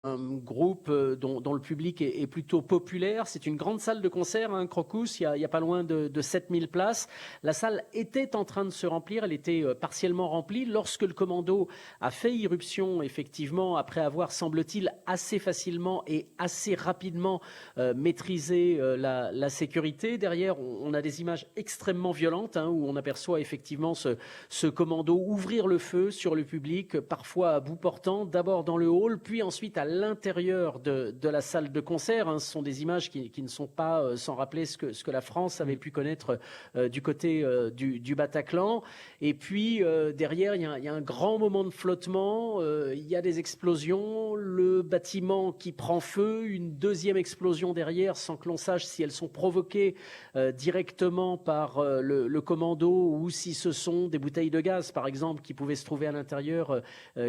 un groupe dont le public est plutôt populaire. C'est une grande salle de concert, hein, Crocus, il y a pas loin de 7000 places. La salle était en train de se remplir, elle était partiellement remplie lorsque le commando a fait irruption, effectivement, après avoir, semble-t-il, assez facilement et assez rapidement maîtrisé la sécurité. Derrière, on a des images extrêmement violentes, hein, où on aperçoit effectivement ce commando ouvrir le feu sur le public, parfois à bout portant, d'abord dans le hall, puis ensuite à l'intérieur de la salle de concert. Hein. Ce sont des images qui ne sont pas sans rappeler ce que la France avait pu connaître du côté du Bataclan. Et puis derrière, il y a un grand moment de flottement, il y a des explosions, le bâtiment qui prend feu, une deuxième explosion derrière sans que l'on sache si elles sont provoquées directement par le commando ou si ce sont des bouteilles de gaz, par exemple, qui pouvaient se trouver à l'intérieur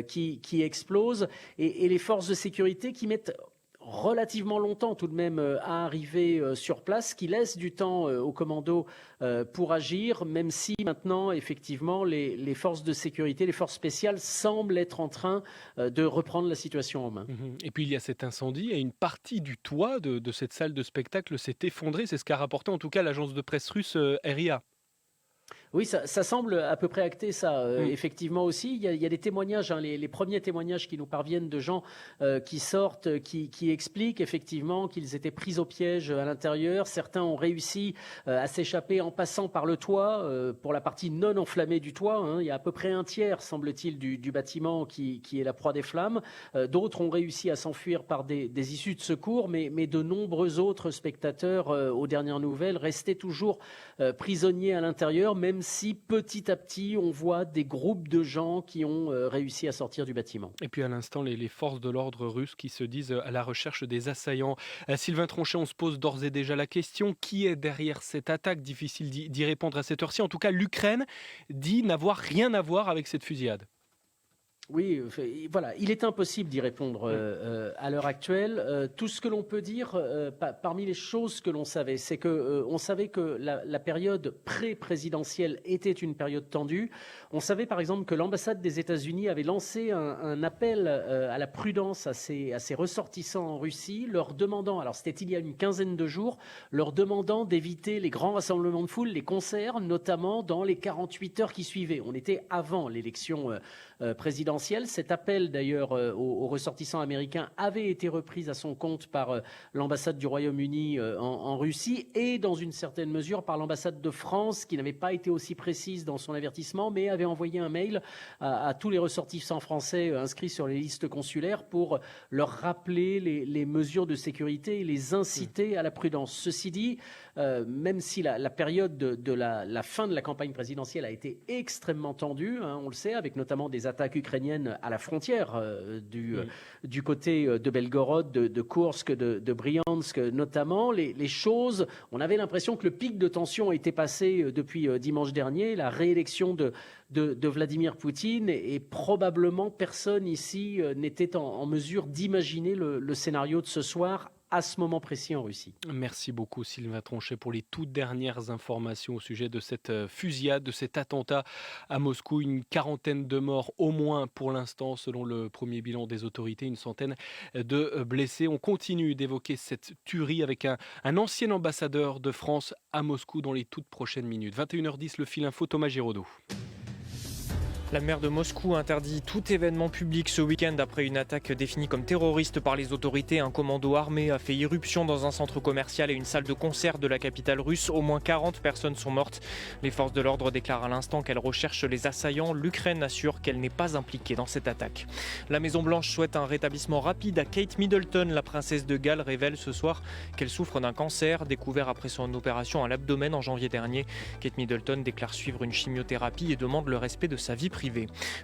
qui explosent. Et les forces de sécurité qui mettent relativement longtemps tout de même à arriver sur place, qui laisse du temps aux commandos pour agir, même si maintenant, effectivement, les forces de sécurité, les forces spéciales semblent être en train de reprendre la situation en main. Et puis il y a cet incendie et une partie du toit de cette salle de spectacle s'est effondrée. C'est ce qu'a rapporté en tout cas l'agence de presse russe RIA. Oui, ça semble à peu près acté, ça. Effectivement aussi, il y a des témoignages, hein, les premiers témoignages qui nous parviennent de gens qui sortent, qui expliquent effectivement qu'ils étaient pris au piège à l'intérieur. Certains ont réussi à s'échapper en passant par le toit, pour la partie non enflammée du toit. Hein. Il y a à peu près un tiers, semble-t-il, du bâtiment qui est la proie des flammes. D'autres ont réussi à s'enfuir par des issues de secours, mais de nombreux autres spectateurs, aux dernières nouvelles, restaient toujours prisonniers à l'intérieur, même si petit à petit on voit des groupes de gens qui ont réussi à sortir du bâtiment. Et puis à l'instant, les forces de l'ordre russes qui se disent à la recherche des assaillants. Sylvain Tronchet, on se pose d'ores et déjà la question, qui est derrière cette attaque? Difficile d'y répondre à cette heure-ci. En tout cas, l'Ukraine dit n'avoir rien à voir avec cette fusillade. Oui, voilà, il est impossible d'y répondre à l'heure actuelle. Tout ce que l'on peut dire, parmi les choses que l'on savait, c'est que on savait que la période pré-présidentielle était une période tendue. On savait par exemple que l'ambassade des États-Unis avait lancé un appel à la prudence à ses ressortissants en Russie, leur demandant, alors c'était il y a une quinzaine de jours, leur demandant d'éviter les grands rassemblements de foule, les concerts, notamment dans les 48 heures qui suivaient. On était avant l'élection présidentielle. Cet appel d'ailleurs aux ressortissants américains avait été repris à son compte par l'ambassade du Royaume-Uni en Russie et dans une certaine mesure par l'ambassade de France qui n'avait pas été aussi précise dans son avertissement mais avait envoyé un mail à tous les ressortissants français inscrits sur les listes consulaires pour leur rappeler les mesures de sécurité et les inciter à la prudence. Ceci dit, même si la période de la fin de la campagne présidentielle a été extrêmement tendue, hein, on le sait, avec notamment des attaques ukrainiennes à la frontière du côté de Belgorod, de Koursk, de Bryansk notamment, les choses, on avait l'impression que le pic de tension était passé depuis dimanche dernier, la réélection de Vladimir Poutine et probablement personne ici n'était en mesure d'imaginer le scénario de ce soir à ce moment précis en Russie. Merci beaucoup Sylvain Tronchet pour les toutes dernières informations au sujet de cette fusillade, de cet attentat à Moscou. Une quarantaine de morts au moins pour l'instant selon le premier bilan des autorités, une centaine de blessés. On continue d'évoquer cette tuerie avec un ancien ambassadeur de France à Moscou dans les toutes prochaines minutes. 21h10, le fil info, Thomas Giraudot. La maire de Moscou interdit tout événement public ce week-end après une attaque définie comme terroriste par les autorités. Un commando armé a fait irruption dans un centre commercial et une salle de concert de la capitale russe. Au moins 40 personnes sont mortes. Les forces de l'ordre déclarent à l'instant qu'elles recherchent les assaillants. L'Ukraine assure qu'elle n'est pas impliquée dans cette attaque. La Maison-Blanche souhaite un rétablissement rapide à Kate Middleton. La princesse de Galles révèle ce soir qu'elle souffre d'un cancer découvert après son opération à l'abdomen en janvier dernier. Kate Middleton déclare suivre une chimiothérapie et demande le respect de sa vie privée.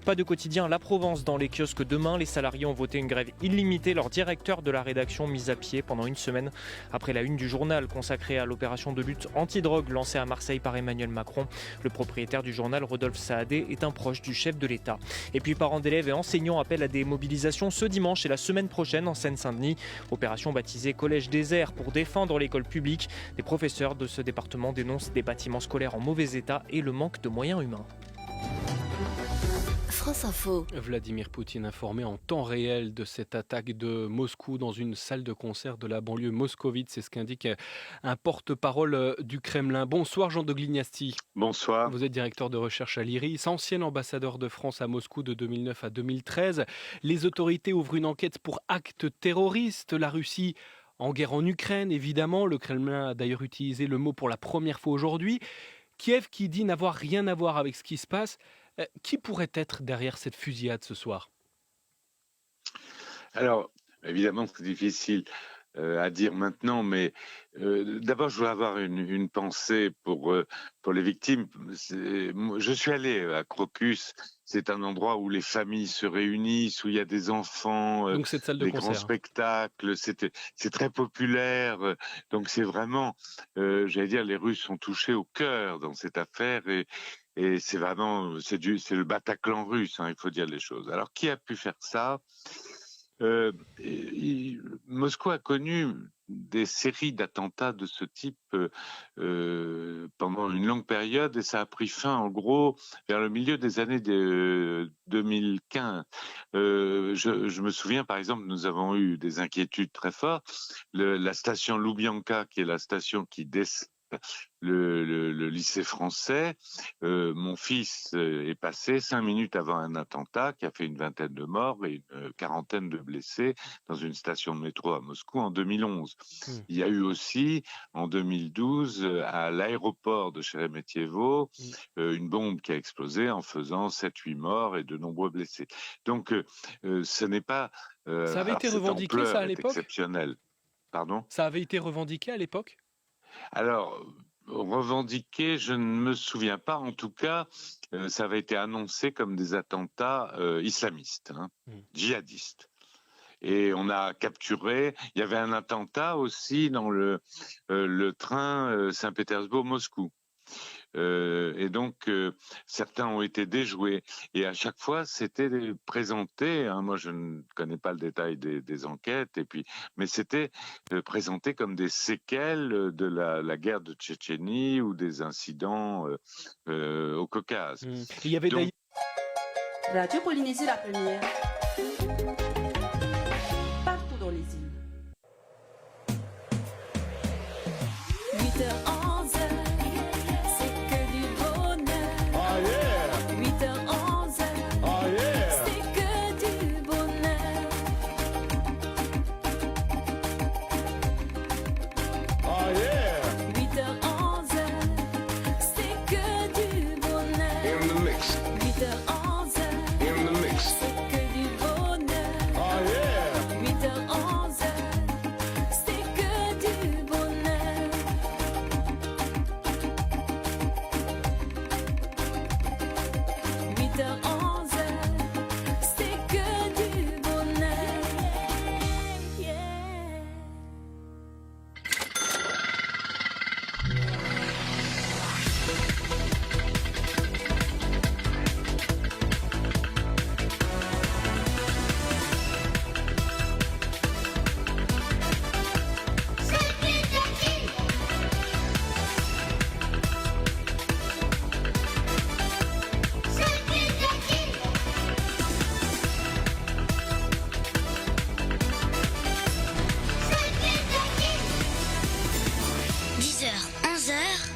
Pas de quotidien La Provence dans les kiosques demain. Les salariés ont voté une grève illimitée. Leur directeur de la rédaction mis à pied pendant une semaine après la une du journal consacrée à l'opération de lutte anti-drogue lancée à Marseille par Emmanuel Macron. Le propriétaire du journal, Rodolphe Saadé, est un proche du chef de l'État. Et puis parents d'élèves et enseignants appellent à des mobilisations ce dimanche et la semaine prochaine en Seine-Saint-Denis. Opération baptisée Collège désert pour défendre l'école publique. Les professeurs de ce département dénoncent des bâtiments scolaires en mauvais état et le manque de moyens humains. France Info. Vladimir Poutine informé en temps réel de cette attaque de Moscou dans une salle de concert de la banlieue moscovite. C'est ce qu'indique un porte-parole du Kremlin. Bonsoir Jean de Glignasti. Bonsoir. Vous êtes directeur de recherche à l'IRIS, ancien ambassadeur de France à Moscou de 2009 à 2013. Les autorités ouvrent une enquête pour actes terroristes. La Russie en guerre en Ukraine, évidemment. Le Kremlin a d'ailleurs utilisé le mot pour la première fois aujourd'hui. Kiev qui dit n'avoir rien à voir avec ce qui se passe. Qui pourrait être derrière cette fusillade ce soir ? Alors, évidemment, c'est difficile à dire maintenant, mais d'abord, je voudrais avoir une pensée pour les victimes. Je suis allé à Crocus, c'est un endroit où les familles se réunissent, où il y a des enfants, donc cette salle de des concert. grands spectacles, c'est très populaire. Donc c'est vraiment, j'allais dire, les Russes sont touchés au cœur dans cette affaire et c'est vraiment, c'est le Bataclan russe, il faut dire les choses. Alors, qui a pu faire ça ? Moscou a connu des séries d'attentats de ce type pendant une longue période et ça a pris fin en gros vers le milieu des années 2015. Je me souviens par exemple, nous avons eu des inquiétudes très fortes. La station Loubianka, qui est la station qui dessert le lycée français, mon fils est passé 5 minutes avant un attentat qui a fait une 20aine de morts et une 40aine de blessés dans une station de métro à Moscou en 2011. Il y a eu aussi en 2012 à l'aéroport de Sheremetyevo une bombe qui a explosé en faisant 7-8 morts et de nombreux blessés. Donc ce n'est pas ça avait été revendiqué ça à l'époque ? Exceptionnel. Pardon ? Ça avait été revendiqué à l'époque ? Alors, revendiqué, je ne me souviens pas. En tout cas, ça avait été annoncé comme des attentats islamistes, djihadistes. Et on a capturé. Il y avait un attentat aussi dans le train Saint-Pétersbourg-Moscou. Et donc, certains ont été déjoués. Et à chaque fois, c'était présenté. Moi, je ne connais pas le détail des enquêtes. Mais c'était présenté comme des séquelles de la guerre de Tchétchénie ou des incidents au Caucase. Il y avait donc, Radio Polynésie la première. Partout dans les îles. 8h11, c'est que du bonheur. 8h11, c'est que du bonheur. 8h11, c'est que du bonheur. 8h11, c'est que du bonheur. 8h11, c'est que du bonheur. 8h11, c'est que du bonheur. Yeah.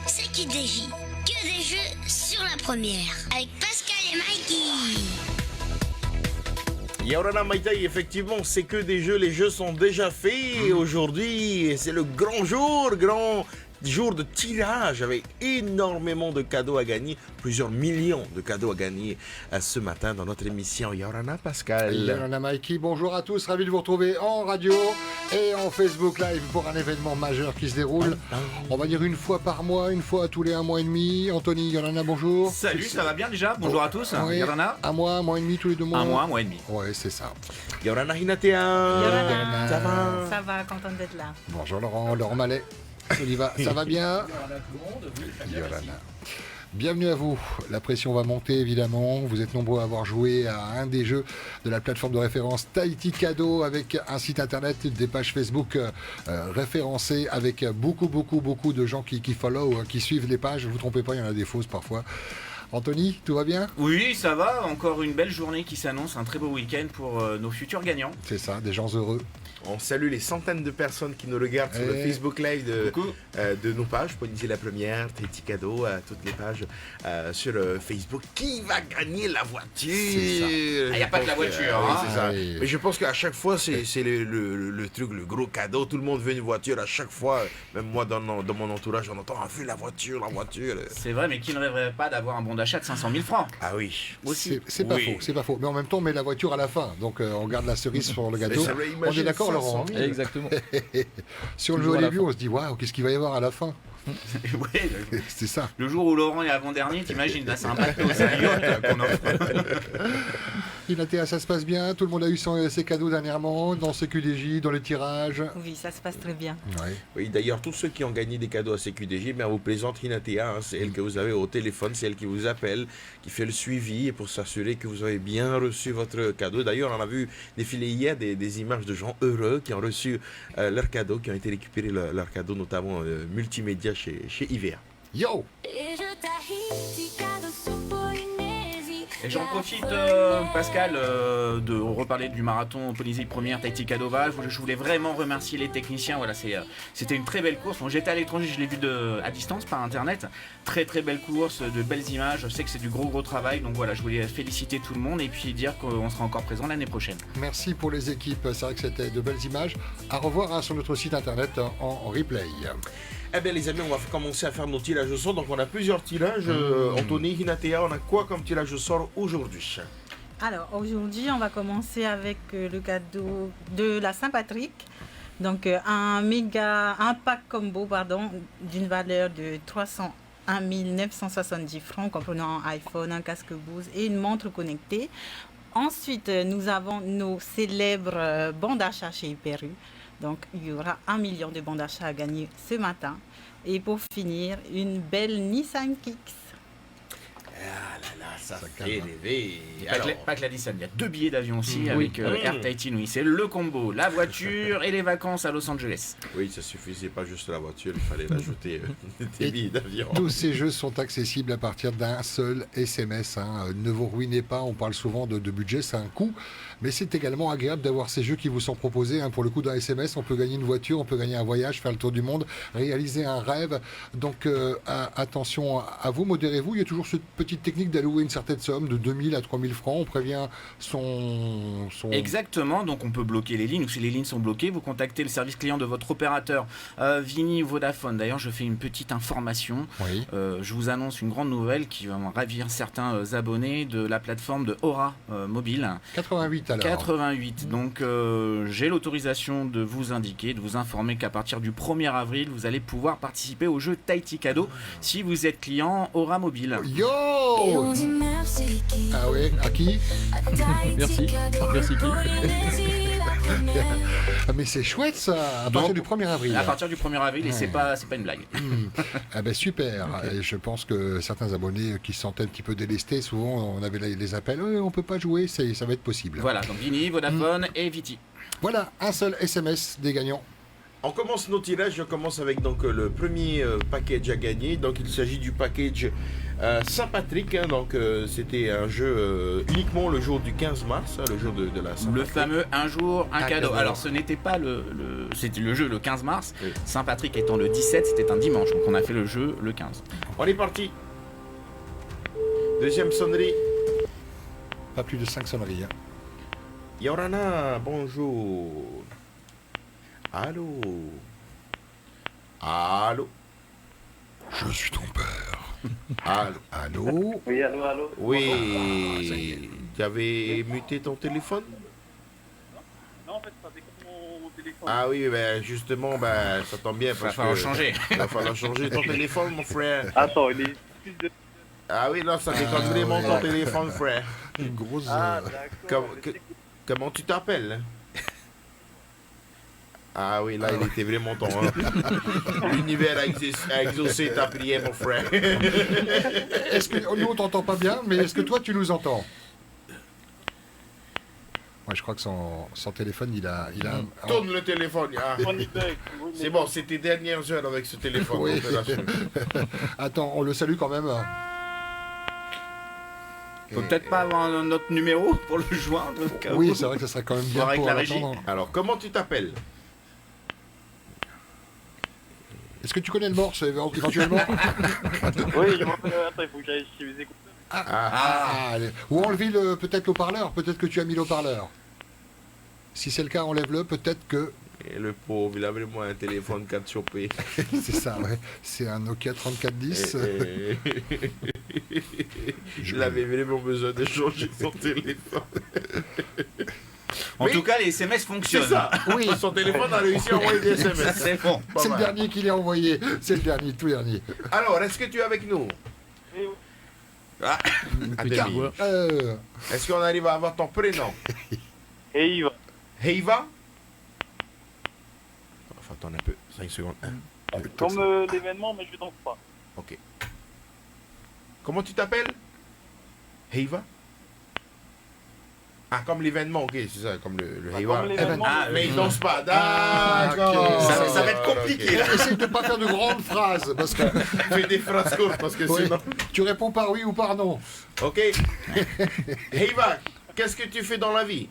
C'est qui dégie. Que des jeux sur la première. Avec Pascal et Mikey. Yaorana Maïtaï, effectivement, c'est que des jeux. Les jeux sont déjà faits aujourd'hui. C'est le grand jour de tirage avec énormément de cadeaux à gagner, plusieurs millions de cadeaux à gagner ce matin dans notre émission Yaorana Pascal. Yaorana Mikey, bonjour à tous, ravi de vous retrouver en radio et en Facebook Live pour un événement majeur qui se déroule, on va dire une fois par mois, une fois tous les 1 mois et demi. Anthony, Yaorana, bonjour. Salut, ça va bien déjà? Bonjour à tous, oui. Yaorana. 1 mois et demi, tous les 2 mois. 1 mois, 1 mois et demi. Ouais, c'est ça. Yaorana Hinatea. Yaorana. Ça va? Ça va, contente d'être là. Bonjour Laurent Mallet. Oliva, ça va bien? Yaorana. Bienvenue à vous. La pression va monter évidemment. Vous êtes nombreux à avoir joué à un des jeux de la plateforme de référence Tahiti Cadeau avec un site internet, des pages Facebook référencées avec beaucoup de gens qui follow, qui suivent les pages. Ne vous trompez pas, il y en a des fausses parfois. Anthony, tout va bien? Oui, ça va. Encore une belle journée qui s'annonce, un très beau week-end pour nos futurs gagnants. C'est ça, des gens heureux. On salue les centaines de personnes qui nous regardent sur le Facebook Live de nos pages. Polynésien la première, Tahiti Cadeau, toutes les pages sur Facebook. Qui va gagner la voiture? Il n'y a pas que la voiture. Oui, hein. c'est ça. Oui. Mais je pense qu'à chaque fois, c'est le truc, le gros cadeau. Tout le monde veut une voiture à chaque fois. Même moi, dans mon entourage, on entend « Ah, vu la voiture, la voiture ». C'est vrai, mais qui ne rêverait pas d'avoir un bon d'achat de 500 000 francs? Ah oui. C'est pas faux, c'est pas faux. Mais en même temps, on met la voiture à la fin. Donc on garde la cerise sur le gâteau. On est d'accord, Laurent? Exactement. Si on le veut au début, on se dit waouh, qu'est-ce qu'il va y avoir à la fin? Ouais, C'est ça. le jour où Laurent est avant-dernier, t'imagines, là c'est un bateau, c'est un yacht qu'on offre. Inatea, ça se passe bien? Tout le monde a eu ses cadeaux dernièrement, dans CQDJ, dans les tirages? Oui, ça se passe très bien. Ouais. Oui, d'ailleurs, tous ceux qui ont gagné des cadeaux à CQDJ, on vous présente Inatea. Hein, c'est elle que vous avez au téléphone, c'est elle qui vous appelle, qui fait le suivi et pour s'assurer que vous avez bien reçu votre cadeau. D'ailleurs, on a vu défiler hier des images de gens heureux qui ont reçu leurs cadeaux, qui ont été récupérés leurs cadeaux, notamment multimédia chez IVA. Yo! Et j'en profite, Pascal, de reparler du marathon Polynésie première Tahiti Cadeau Val. Je voulais vraiment remercier les techniciens. Voilà, c'était une très belle course. Bon, j'étais à l'étranger, je l'ai vu à distance par internet. Très très belle course, de belles images. Je sais que c'est du gros travail. Donc voilà, je voulais féliciter tout le monde et puis dire qu'on sera encore présent l'année prochaine. Merci pour les équipes. C'est vrai que c'était de belles images. À revoir sur notre site internet en replay. Eh bien les amis, on va commencer à faire nos tirages au sort. Donc on a plusieurs tirages. Anthony, Inatea, on a quoi comme tirage au sort aujourd'hui? Alors, aujourd'hui, on va commencer avec le cadeau de la Saint-Patrick. Donc, un pack combo, d'une valeur de 301 970 francs, comprenant un iPhone, un casque Bose et une montre connectée. Ensuite, nous avons nos célèbres bons d'achat chez Hyper U. Donc, il y aura 1 million de bons d'achat à gagner ce matin. Et pour finir, une belle Nissan Kicks. Ah là là, ça fait rêver. Pas que la Nissan, il y a 2 billets d'avion aussi avec Air Tahiti Nui. C'est le combo, la voiture et les vacances à Los Angeles. Oui, ça suffisait pas juste la voiture, il fallait rajouter des billets d'avion. Tous ces jeux sont accessibles à partir d'un seul SMS. Ne vous ruinez pas, on parle souvent de budget, c'est un coût. Mais c'est également agréable d'avoir ces jeux qui vous sont proposés. Pour le coup d'un SMS, on peut gagner une voiture, on peut gagner un voyage, faire le tour du monde, réaliser un rêve. Donc attention à vous, modérez-vous. Il y a toujours cette petite technique d'allouer une certaine somme de 2000 à 3000 francs. On prévient son... Exactement, donc on peut bloquer les lignes. Ou si les lignes sont bloquées, vous contactez le service client de votre opérateur, Vini ou Vodafone. D'ailleurs, je fais une petite information. Oui. Je vous annonce une grande nouvelle qui va ravir certains abonnés de la plateforme de Aura Mobile. 88 alors. 88. Donc j'ai l'autorisation de vous indiquer, de vous informer qu'à partir du 1er avril, vous allez pouvoir participer au jeu Tahiti Cadeau si vous êtes client Aura Mobile. Yo! Ah ouais, à qui? Merci qui? Ah mais c'est chouette ça, à partir du 1er avril. À partir du 1er avril, et c'est pas une blague. Ah ben super, et je pense que certains abonnés qui se sentaient un petit peu délestés, souvent on avait les appels, on peut pas jouer, ça va être possible. Voilà, donc Vini, Vodafone et Viti. Voilà, un seul SMS des gagnants. On commence nos tirages, je commence avec donc le premier package à gagner. Donc il s'agit du package Saint-Patrick. Donc c'était un jeu uniquement le jour du 15 mars, le jour de la Saint-Patrick. Le fameux un jour, un cadeau. Alors ce n'était pas c'était le jeu le 15 mars. Oui. Saint-Patrick étant le 17, c'était un dimanche. Donc on a fait le jeu le 15. On est parti. Deuxième sonnerie. Pas plus de 5 sonneries. Yorana, bonjour. Allô? Allô? Je suis ton père. Allô? Allô? Oui, allô? Oui. Tu avais muté ton téléphone? Non, en fait, ça découpe mon téléphone. Ah oui, ben justement, ça tombe bien parce que... Il va falloir changer ton téléphone, mon frère. Attends, il est... Ah oui, non, ça déconne vraiment ton téléphone, frère. Une grosse... Ah, d'accord. Comment tu t'appelles? Ah oui, là, il était vraiment ton... L'univers a exaucé ta prière, mon frère. Est-ce que nous, on t'entend pas bien, mais est-ce que toi, tu nous entends? Moi, je crois que son téléphone, il a Tourne le téléphone. Ah. C'est bon, c'est tes dernières heures avec ce téléphone. Oui. Attends, on le salue quand même. Faut peut-être pas avoir un autre numéro pour le joindre. au cas Oui, où. c'est vrai que ça serait quand même bien Voir avec pour la en régie. attendant. Alors, comment tu t'appelles? Est-ce que tu connais le morse éventuellement? Oui, je m'appelle. Attends, il faut que j'aille chez mes écouteurs. Allez. Ou enlevez peut-être l'haut-parleur, peut-être que tu as mis l'haut-parleur. Si c'est le cas, enlève-le, peut-être que... Et le pauvre, il avait moins un téléphone qu'à te choper. C'est ça, ouais. C'est un Nokia 3410. Il avait vraiment besoin de changer son téléphone. En tout cas, les SMS fonctionnent. C'est ça. Oui. Son téléphone a réussi à envoyer des SMS. C'est bon. Pas C'est le mal. dernier qu'il a envoyé. C'est le dernier, tout dernier. Alors, est-ce que tu es avec nous? Ah, à demi. Est-ce qu'on arrive à avoir ton prénom? Heiva. Heiva? Enfin, attends un peu, 5 secondes. Comme l'événement, mais je danse pas. Ok. Comment tu t'appelles? Heiva? Ah, comme l'événement, ok, c'est ça, comme le Heiva. Comme l'événement. Ah, mais il danse pas, Ah, d'accord. ok. Ça va être compliqué, là. Essaye de ne pas faire de grandes phrases, parce que Fais des phrases courtes, parce que Oui. sinon... tu réponds par oui ou par non. Ok. Heiva, qu'est-ce que tu fais dans la vie?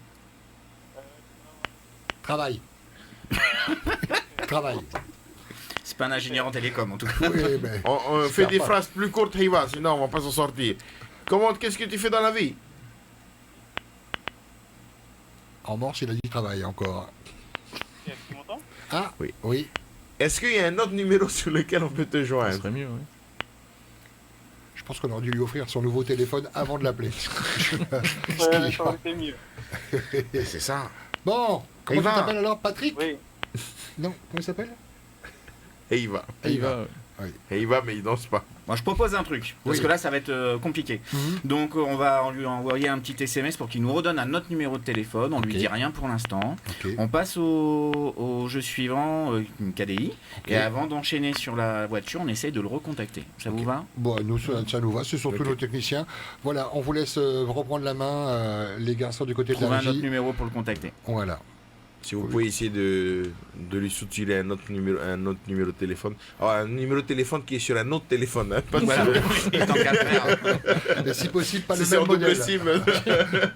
Travail. Travail. C'est pas un ingénieur en télécom, en tout cas. Oui, mais... On fait des pas. phrases plus courtes, Heiva, sinon on va pas s'en sortir. Qu'est-ce que tu fais dans la vie? En morse, il a dit travail encore. Tu m'entends? Ah, Oui. oui. Est-ce qu'il y a un autre numéro sur lequel on peut te joindre? Ça serait mieux, oui. Je pense qu'on aurait dû lui offrir son nouveau téléphone avant de l'appeler. Ouais, ça aurait été mieux. C'est ça. Bon, comment tu Heiva. t'appelles alors, Patrick? Oui. Non, comment il s'appelle? Heiva. Heiva. Heiva, mais il danse pas. Moi, je propose un truc, parce Oui. que là, ça va être compliqué. Donc, on va lui envoyer un petit SMS pour qu'il nous redonne un autre numéro de téléphone. On lui Ok. dit rien pour l'instant. Ok. On passe au jeu suivant, une KDI. Ok. Et avant d'enchaîner sur la voiture, on essaye de le recontacter. Ça vous va? Bon, nous, ça nous va, c'est surtout nos techniciens. Voilà, on vous laisse reprendre la main, les garçons du côté de Trouver la un autre régie. numéro pour le contacter. Voilà. Si vous pouvez essayer de lui soutirer un autre numéro de téléphone. Alors, un numéro de téléphone qui est sur un autre téléphone. Hein, pas Voilà. Tant qu'à faire. Et si possible, pas Si le c'est même en double modèle. SIM.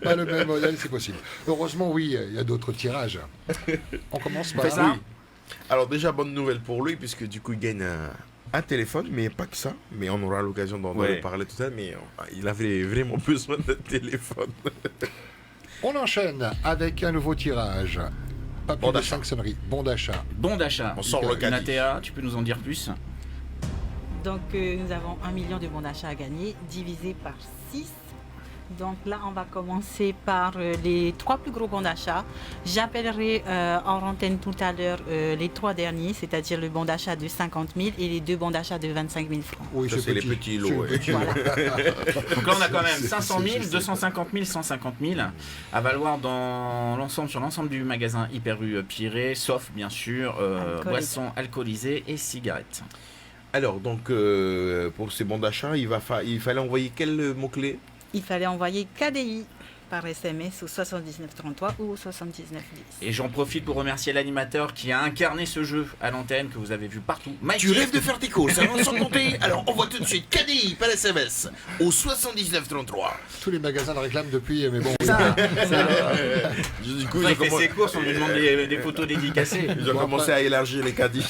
Pas le même modèle, c'est possible. Heureusement, oui, il y a d'autres tirages. On commence par... Fais ça. Oui. Alors déjà, bonne nouvelle pour lui, puisque du coup, il gagne un téléphone, mais pas que ça. Mais on aura l'occasion d'en Ouais. parler tout à l'heure. Mais il avait vraiment besoin d'un téléphone. On enchaîne avec un nouveau tirage. Pas plus Bon de d'achat. 5 sonneries. Bon d'achat. Bon d'achat. On sort le caddie. Natea, tu peux nous en dire plus? Donc nous avons 1 million de bons d'achat à gagner, divisé par 6. Donc là, on va commencer par les 3 plus gros bons d'achat. J'appellerai en antenne tout à l'heure les 3 derniers, c'est-à-dire le bon d'achat de 50 000 et les 2 bons d'achat de 25 000 francs. Oui, Ça, c'est les petits lots. ouais. Donc là, on a quand même C'est- 500 000, c'est- 250 000, 150 000 à valoir dans l'ensemble, sur l'ensemble du magasin Hyper U Pirée, sauf bien sûr Alcoolisé. boissons alcoolisées et cigarettes. Alors, donc, pour ces bons d'achat, il fallait envoyer quel mot-clé? Il fallait envoyer KDI par SMS au 7933 ou au 7910. Et j'en profite pour remercier l'animateur qui a incarné ce jeu à l'antenne que vous avez vu partout. Mikey. Tu rêves de faire tes courses, hein, sans compter? Alors, envoie tout de suite KDI par SMS au 7933. Tous les magasins le réclament depuis, mais bon. C'est ça. Du coup, Quand il fait ses courses, on lui demande des photos dédicacées. Ils ont commencé à élargir les caddies.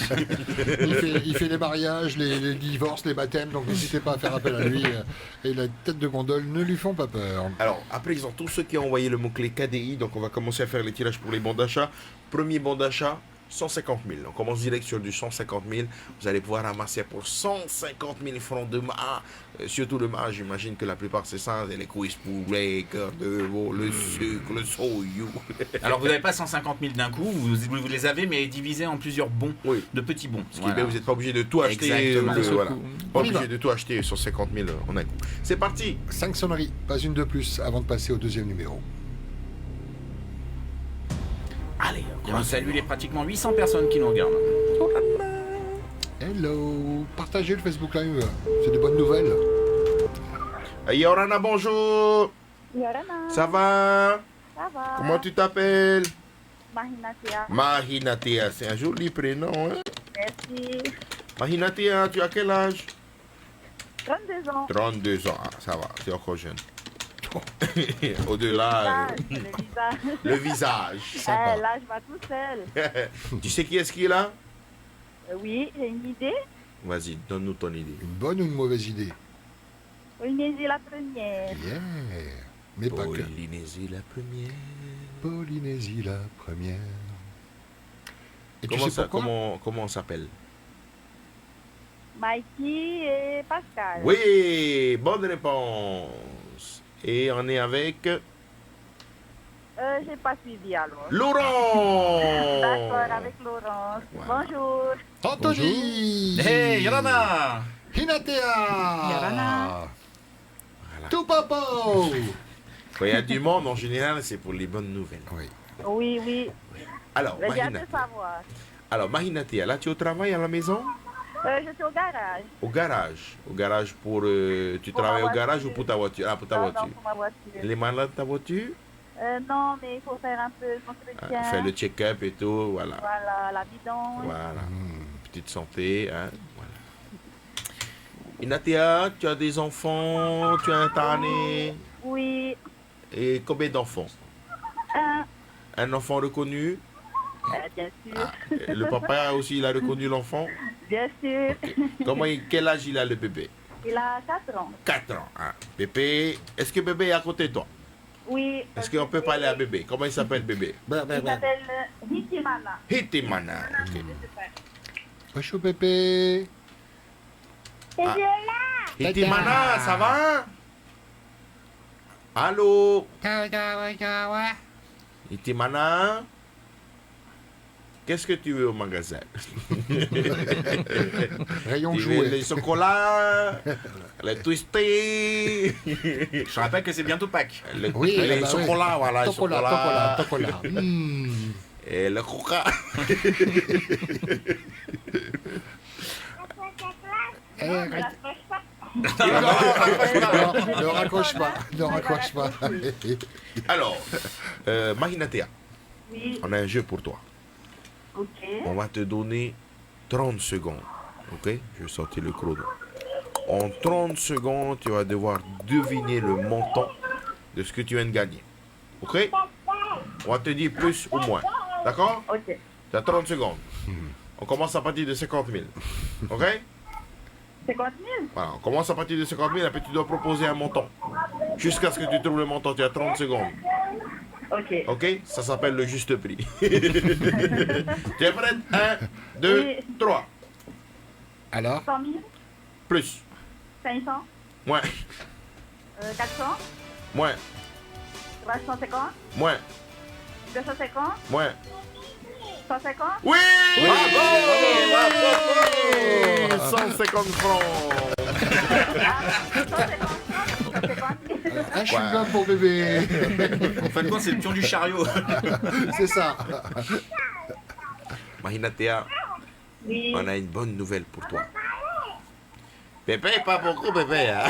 Il fait les mariages, les divorces, les baptêmes, donc n'hésitez pas à faire appel à lui. Et la tête de gondole ne lui font pas peur. Alors, après, ils ont tous ceux qui ont envoyé le mot-clé KDI, donc on va commencer à faire les tirages pour les bons d'achat. Premier bon d'achat, 150 000. On commence direct sur du 150 000. Vous allez pouvoir ramasser pour 150 000 francs de mât. Surtout le mât, j'imagine que la plupart c'est ça, c'est les cuisses poulet, cœur de veau, le sucre, le soyou. Alors vous n'avez pas 150 000 d'un coup, vous les avez mais divisés en plusieurs bons, Oui. de petits bons. Ce qui est bien, vous n'êtes pas obligé de tout acheter. Exactement. Voilà. Pas On y va. obligé de tout acheter sur 50 000 en un coup. C'est parti. 5 sonneries, pas une de plus, avant de passer au deuxième numéro. Allez, on salue les pratiquement 800 personnes qui nous regardent. Hello, partagez le Facebook Live, c'est des bonnes nouvelles. Yorana, bonjour. Yorana, Ça va? ça va? Comment tu t'appelles? Mahinatia. Mahinatea, c'est un joli prénom. Hein? Merci. Mahinatea, tu as quel âge? 32 ans. 32 ans, ah, ça va, c'est encore jeune. Au-delà, Le visage. le visage. Sympa. Là, je vais tout seul. Tu sais qui est-ce qui est là? Oui, j'ai une idée. Vas-y, donne-nous ton idée. Une bonne ou une mauvaise idée? Polynésie la première. Yeah. Mais pas que. Polynésie la première. Polynésie la première. Et Comment tu sais ça, pourquoi? comment on s'appelle? Mikey et Pascal. Oui, bonne réponse. Et on est avec J'ai pas suivi alors. Laurent. D'accord, avec Laurence. Bonjour. Anthony. Hey, Yorana! Hinatea. Yorana. Tupapo. Quand il y a du monde, en général, c'est pour les bonnes nouvelles. Oui. Oui, oui. Alors, J'ai hâte Mahina. de savoir. Alors, Mahinatea, là, tu es au travail à la maison? Je suis au garage. Au garage. Au garage pour... tu Pour ma travailles au garage voiture. ou pour ta voiture? Ah, pour ta Non, voiture. non, pour ma voiture. Elle est malade, ta voiture? Non, mais il faut faire un peu d'entretien. Faire le check-up et tout, voilà. Voilà, la vidange. Voilà. Petite santé, hein. Voilà. Inatea, tu as des enfants, tu as un tanné. Oui. Et combien d'enfants? Un enfant reconnu? Bien sûr. Le papa aussi, il a reconnu l'enfant? Bien sûr. Quel âge il a le bébé? Il a 4 ans. 4 ans. Hein. Bébé, est-ce que bébé est à côté de toi? Oui. Est-ce qu'on peut parler à bébé? Comment il s'appelle bébé? Il s'appelle Hitimana. Hitimana. Ok. Bonjour Pépé. Ah. Hitimana, ça va? Allô? Hitimana? Qu'est-ce que tu veux au magasin? Rayon Tu jouet. veux les chocolats, les twistés. Je rappelle que c'est bientôt Pâques. Oui, les bah oui. chocolats, voilà, les chocolats. Tocola. Et le coca. Ne raccroche pas. Ne raccroche pas. Alors, Mahinatea, Oui. on a un jeu pour toi. Ok. On va te donner 30 secondes. Ok? Je vais sortir le chrono. En 30 secondes, tu vas devoir deviner le montant de ce que tu viens de gagner. Ok? On va te dire plus ou moins. D'accord? Ok. Tu as 30 secondes. On commence à partir de 50 000. Ok? 50 000? Voilà, on commence à partir de 50 000, après tu dois proposer un montant. Jusqu'à ce que tu trouves le montant, tu as 30 secondes. Ok. Ok? Ça s'appelle le juste prix. Tu es prête? 1, 2, Oui. 3. Alors? 100 000? Plus. 500? Moins. 400? Moins. 350? Moins. 250? Moins. 150? Oui! Bravo! 150 francs. Un chewing-gum pour bébé. En fin de compte, c'est le pion du chariot. C'est ça. Mahinatea, Oui. on a une bonne nouvelle pour toi. Pépé, pas beaucoup, bébé. Hein?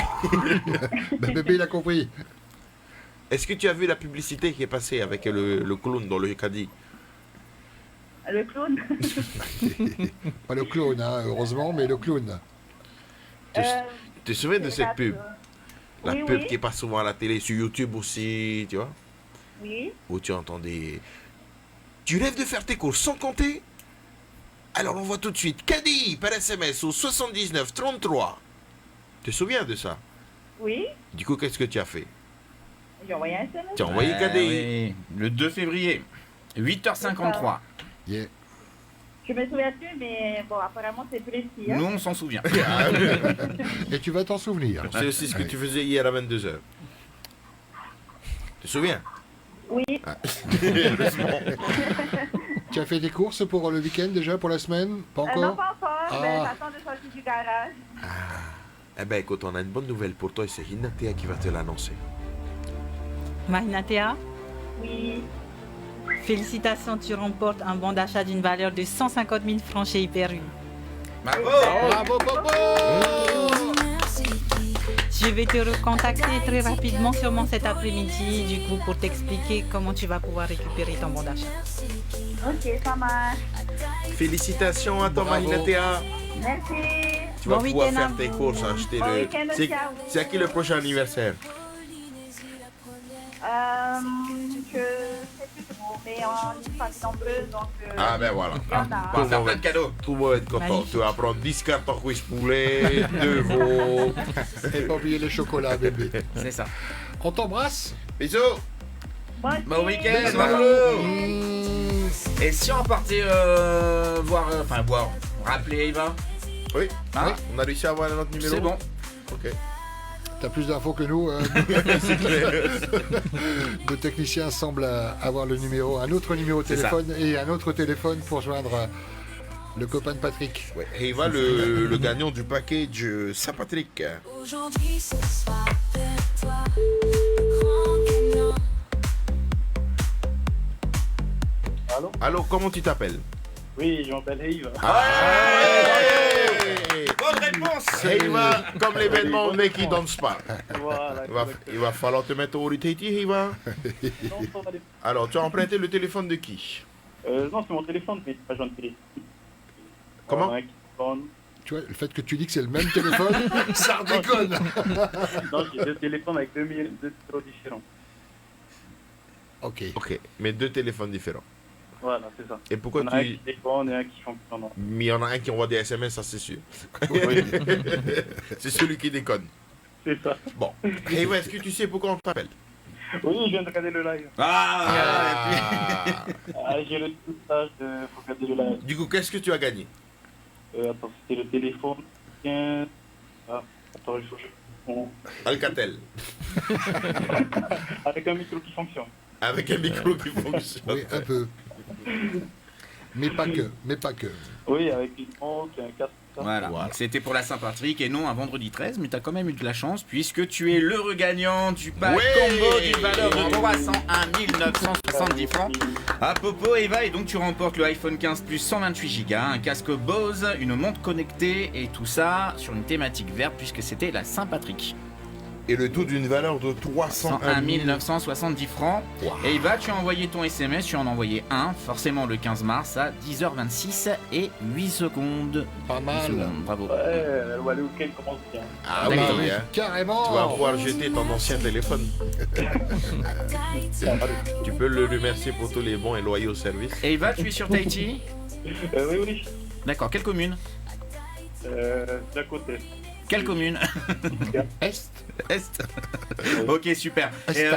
Ben, bébé, il a compris. Est-ce que tu as vu la publicité qui est passée avec le clown dans le caddie? Le clown? Pas le clown, hein, heureusement, mais le clown. Tu te souviens de cette pub? La Oui, pub oui. qui passe souvent à la télé, sur YouTube aussi, tu vois? Oui. Où tu entendais... Tu rêves de faire tes courses sans compter? Alors on voit tout de suite caddie par SMS au 79 33. Tu te souviens de ça? Oui. Du coup, qu'est-ce que tu as fait? J'ai envoyé un SMS. Tu as envoyé caddie. Oui. Le 2 février, 8h53. Yeah. Je me souviens plus, mais bon, apparemment c'est précis. Hein? Nous, on s'en souvient. Et tu vas t'en souvenir. C'est aussi ce que tu faisais hier à 22h. Tu te souviens? Oui. Ah. Tu as fait des courses pour le week-end déjà, pour la semaine? Pas encore? Non, pas encore, mais Ah. j'attends de sortir du garage. Eh ben écoute, on a une bonne nouvelle pour toi et c'est Hinatea qui va te l'annoncer. Mahinatea, Oui. félicitations, tu remportes un bon d'achat d'une valeur de 150 000 francs chez Hyper U. Bravo! Bravo, Popo! Je vais te recontacter très rapidement, sûrement cet après-midi, du coup, pour t'expliquer comment tu vas pouvoir récupérer ton bon d'achat. Ok, ça marche. Félicitations à toi, Bravo. Mahinatea. Merci. Tu vas Bon pouvoir week-end à faire tes vous. courses, acheter Bon le. week-end aussi à vous. C'est à qui le prochain anniversaire? Je sais plus trop, mais on est une famille nombreuse, donc... Ah ben voilà. Il y en a. Tout le monde va être cadeau. Tout le monde va être content. Magnifique. Tu vas prendre 10 cartons quiche poulet, 2 veaux. Et pas oublier les chocolats, bébé. C'est ça. On t'embrasse. Bisous. Bon week-end, Bisous. Marlo. Mmh. Et si on partait voir, rappeler Eva. Oui, Hein oui, on a réussi à avoir notre numéro. C'est bon. Ok. T'as plus d'infos que nous. Le technicien semble avoir le numéro, un autre numéro de C'est ça. téléphone et un autre téléphone pour joindre le copain de Patrick. Ouais. Et Eva, le gagnant du package Saint-Patrick. Aujourd'hui, ce soir, vers toi, grand gagnant. Allô? Allô, comment tu t'appelles? Oui, je m'appelle Yves. Bonne réponse. Eva, comme l'événement, mais qui danse pas. Voilà. Il va falloir te mettre au Tati, Eva. Non, ça va aller. Alors, tu as emprunté le téléphone de qui? Non, c'est mon téléphone, mais c'est pas Jean télé. Comment? Voilà, qui sonne. Tu vois, le fait que tu dis que c'est le même téléphone, ça déconne. Non, j'ai deux téléphones avec deux numéros différents. Ok. Ok, mais 2 téléphones différents. Voilà, c'est ça. Et pourquoi Il y en a un tu... qui déconne et un qui fonctionne. Mais il y en a un qui envoie des SMS, ça c'est sûr. Oui. C'est celui qui déconne. C'est ça. Bon. Eva, est-ce que tu sais pourquoi on t'appelle? Oui, je viens de regarder le live. Ah. J'ai le message de faut regarder le live. Du coup, qu'est-ce que tu as gagné? Attends, c'était le téléphone. Tiens. Ah, attends, il faut que je... Alcatel. Avec un micro qui fonctionne. Avec un micro qui fonctionne. Oui, un peu. Mais pas que, mais pas que. Oui, avec une montre et un casque. tout ça. Voilà, donc c'était pour la Saint-Patrick et non un vendredi 13, mais tu as quand même eu de la chance puisque tu es l'heureux gagnant du pack combo d'une valeur de 301 970 francs à Popo Eva, et donc tu remportes le iPhone 15 Plus 128 Go, un casque Bose, une montre connectée et tout ça sur une thématique verte puisque c'était la Saint-Patrick. Et le tout d'une valeur de 301 970 francs. Wow. Et Eva, tu as envoyé ton SMS, tu en as envoyé un, forcément le 15 mars à 10h26 et 8 secondes. Pas mal. 8 secondes, bravo. Ouais, le week-end commence bien. Ah oui, D'accord. hein. Carrément. Tu vas pouvoir jeter ton ancien téléphone. Tu peux le remercier pour tous les bons et loyaux services. Et Eva, tu es sur Tahiti? Oui, oui. D'accord, quelle commune? D'un côté. Quelle commune? Est. Est. Ok, super. Et,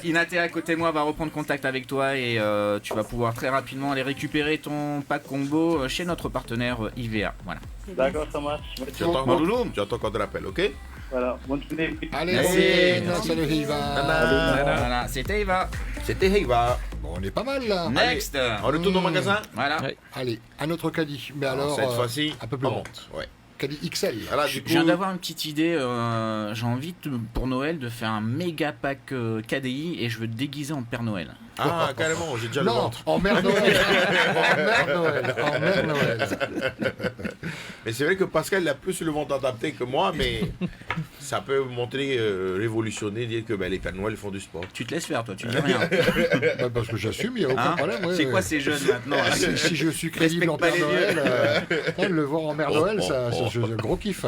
Inatea à côté de moi va reprendre contact avec toi et tu vas pouvoir très rapidement aller récupérer ton pack combo chez notre partenaire IVA. Voilà. D'accord, ça marche. J'attends qu'on te rappelle, ok? Voilà, bonne journée. Allez, Merci. salut Eva. Voilà, c'était Eva. C'était Eva. Bon, on est pas mal là. Next. On retourne au magasin? Voilà. Allez, un autre caddie, mais alors cette fois-ci, un peu plus on grand. monte. Ouais. Caddie XL. Voilà, Je viens d'avoir une petite idée. J'ai envie pour Noël de faire un méga pack KDI et je veux te déguiser en Père Noël. Ah, carrément, j'ai déjà le ventre. En Mère Noël. En Mère Noël. Mais c'est vrai que Pascal il a plus le ventre adapté que moi, mais ça peut montrer, révolutionner, dire que les Pères Noël font du sport. Tu te laisses faire, toi, tu dis rien. Bah, parce que j'assume, il n'y a aucun problème. Ouais. C'est quoi ces jeunes maintenant là Si je suis crédible en Père Noël, le voir en Mère Noël, c'est un gros kiff.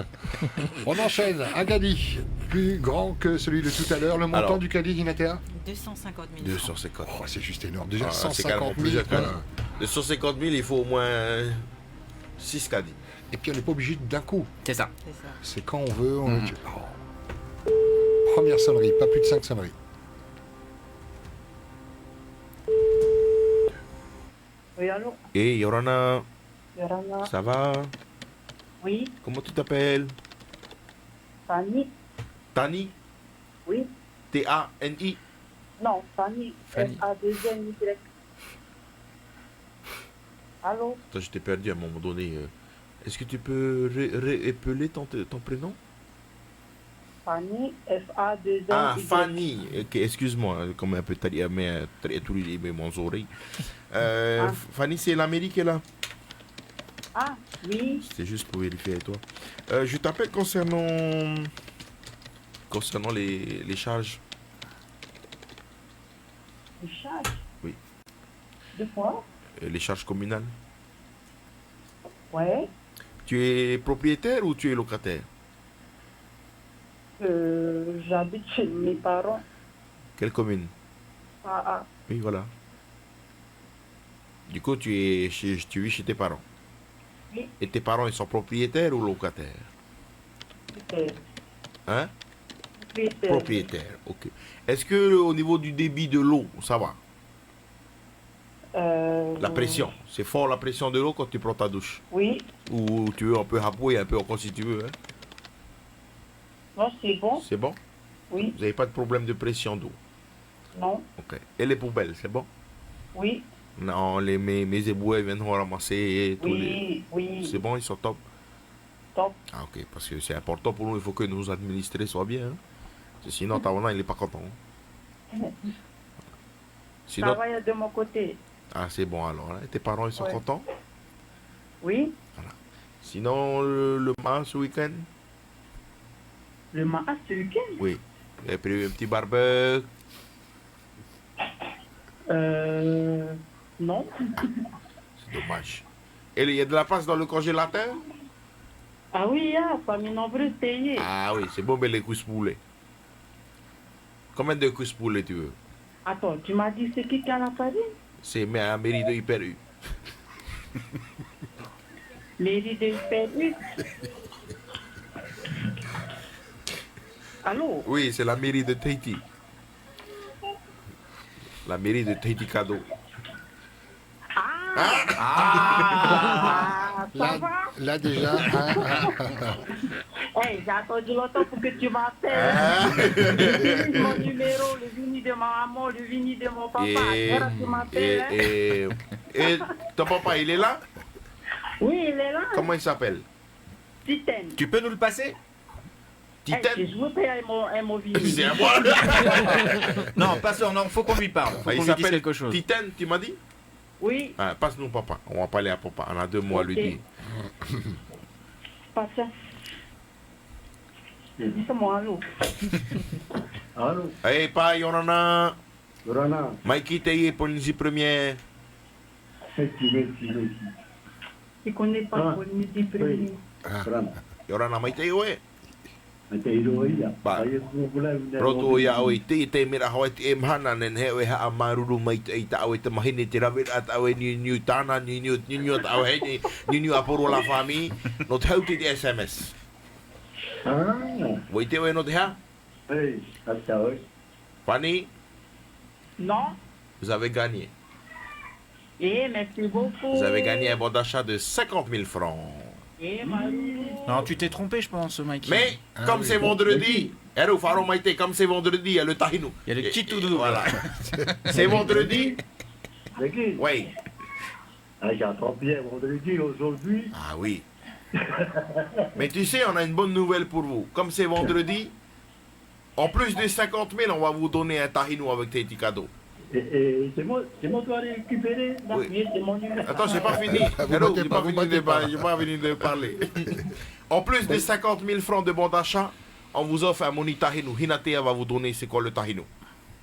On enchaîne. Un caddie plus grand que celui de tout à l'heure. Le montant Alors, du caddie d'Inatea 250 000. 250. Oh, c'est juste énorme. Déjà, Ah, c'est 150 carrément 000. plus. 250 000, il faut au moins 6 caddies. Et puis on n'est pas obligé d'un coup. C'est ça. C'est quand on veut. Première sonnerie, pas plus de 5 sonneries. Oui, allô? Et Yorana, Yorana. ça va? Oui, Comment tu t'appelles? Fanny. Tani? Oui. T-A-N-I? Non, Fanny. Fanny. F-A-2-N-Y. Allô? Attends, je t'ai perdu à un moment donné. Est-ce que tu peux épeler ton prénom? Fanny, F-A-2-N-Y. Ah, Fanny. Ok, excuse-moi, comme un peu mon oreille. Fanny, c'est l'Amérique là? Ah, oui. C'est juste pour vérifier avec toi. Je t'appelle concernant les charges. Les charges? Oui. De quoi? Les charges communales. Ouais. Tu es propriétaire ou tu es locataire? J'habite chez mes parents. Quelle commune? Oui, voilà. Du coup, tu vis chez tes parents. Oui. Et tes parents, ils sont propriétaires ou locataires? Hein? Propriétaires, ok. Est-ce que au niveau du débit de l'eau, ça va? La pression, c'est fort la pression de l'eau quand tu prends ta douche? Oui. Ou tu veux un peu rapouiller, un peu encore si tu veux, hein? Non, c'est bon. C'est bon? Oui. Vous n'avez pas de problème de pression d'eau? Non. Ok. Et les poubelles, c'est bon? Oui. Non, mes éboueurs viennent ramasser tous Oui. C'est bon, ils sont top? Top. Ah ok, parce que c'est important pour nous, il faut que nos administrés soient bien. Hein? Sinon, Tawana, il n'est pas content. Hein? Ça va de mon côté. Ah, c'est bon alors. Hein? Tes parents, ils sont contents? Oui. Voilà. Sinon, le mât ce week-end? Le mât ce week-end? Oui. Vous avez prévu un petit barbecue? Non. C'est dommage. Et il y a de la place dans le congélateur? Ah oui, il y a famille nombreuse payée. Ah oui, c'est bon, mais les coups poulets. Combien de coups poulets tu veux? Attends, tu m'as dit c'est qui a la farine? C'est à mairie de Hyper U. Mairie de Hyper U? Allô? Oui, c'est la mairie de Tahiti. La mairie de Tahiti Cadeau. Là déjà. Hey, j'ai attendu longtemps pour que tu m'appelles. Mon numéro, le vini de ma maman, le vini de mon papa. Tu m'appelles. Et ton papa, il est là? Oui, il est là. Comment il s'appelle? Titen. Tu peux nous le passer? Titen? Je veux payer mon vini. C'est à moi. Non, passons, non, faut qu'on lui parle. Faut qu'on lui dise quelque chose. Titen, tu m'as dit? Oui. Ah, passe-nous papa. On va parler à papa. On a 2 mois à lui dire. Passe. Dis-moi allô. Allô. Hey, pa, Yorana. Yorana. Mikey Teye, Polynésie première. Tu connais pas Polynésie première? Yorana, Mikey, ouais. Ba. Roto ya o te mira ho te emhana nen he we ha amaruru mai te ta o te mahine te rawe at o ni tana ni ta o he ni aporo la fami no te hau te SMS. Ah. Voi te we no te ha? Hey, asta oi. Fanny? Non. Vous avez gagné. Merci beaucoup. Vous avez gagné un bon d'achat de 50 000 francs. Non, tu t'es trompé, je pense, Mike. Mais, comme c'est vendredi, comme c'est vendredi, il y a le tahino. Il y a le petit toudou. Voilà. C'est vendredi. Oui. J'ai attrapé vendredi aujourd'hui. Ah oui. Mais tu sais, on a une bonne nouvelle pour vous. Comme c'est vendredi, en plus des 50 000, on va vous donner un tahino avec tes petits cadeaux. Et c'est moi qui dois récupérer. Oui. C'est mon numéro. Attends, j'ai pas fini. Hello, j'ai pas fini de parler. En plus des 50 000 francs de bon d'achat, on vous offre un moni tahino. Hinatea va vous donner c'est quoi le tahino.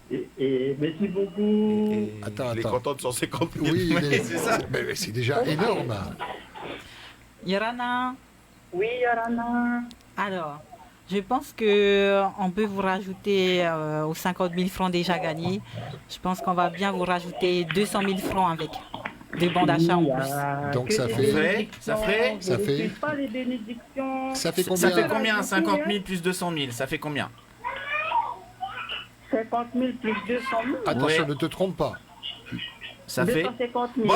Et merci beaucoup. Attends. Il est content de 150 000. Oui, mais c'est ça. Mais c'est déjà énorme. Yorana. Oui, Yorana. Alors, je pense qu'on peut vous rajouter aux 50 000 francs déjà gagnés. Je pense qu'on va bien vous rajouter 200 000 francs avec des bons d'achat en plus. Donc ça fait... Ça fait Pas les bénédictions. Ça fait combien? Ça fait combien 50 000 plus 200 000, ça fait combien? 50 000 plus 200 000. Attention, ne te trompe pas. Ça fait 250 000. Ouais.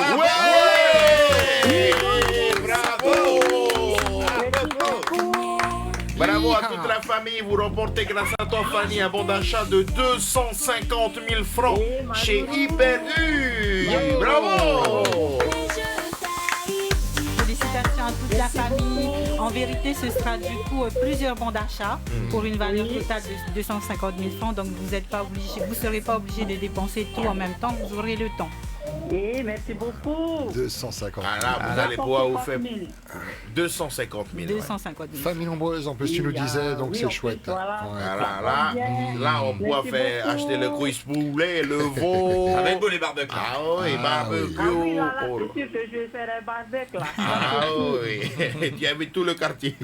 Bravo à toute la famille, vous remportez grâce à toi Fanny un bon d'achat de 250 000 francs chez Hyper U. Bravo. Félicitations à toute la famille. En vérité, ce sera du coup plusieurs bons d'achat pour une valeur totale de 250 000 francs. Donc vous ne serez pas obligé de dépenser tout en même temps, vous aurez le temps. Et merci beaucoup. 250 000. Ah là, vous allez pouvoir vous faire 250 000. 250 000. Famille nombreuse, en plus, tu nous disais, donc c'est chouette. Voilà. Là, on pourra faire acheter le cuisse poulet, le veau. Ça va être beau les barbecues. Ah oui, barbecue. Ah oui, là, c'est sûr que je vais faire un barbecue là. Ah oui, tu invites tout le quartier.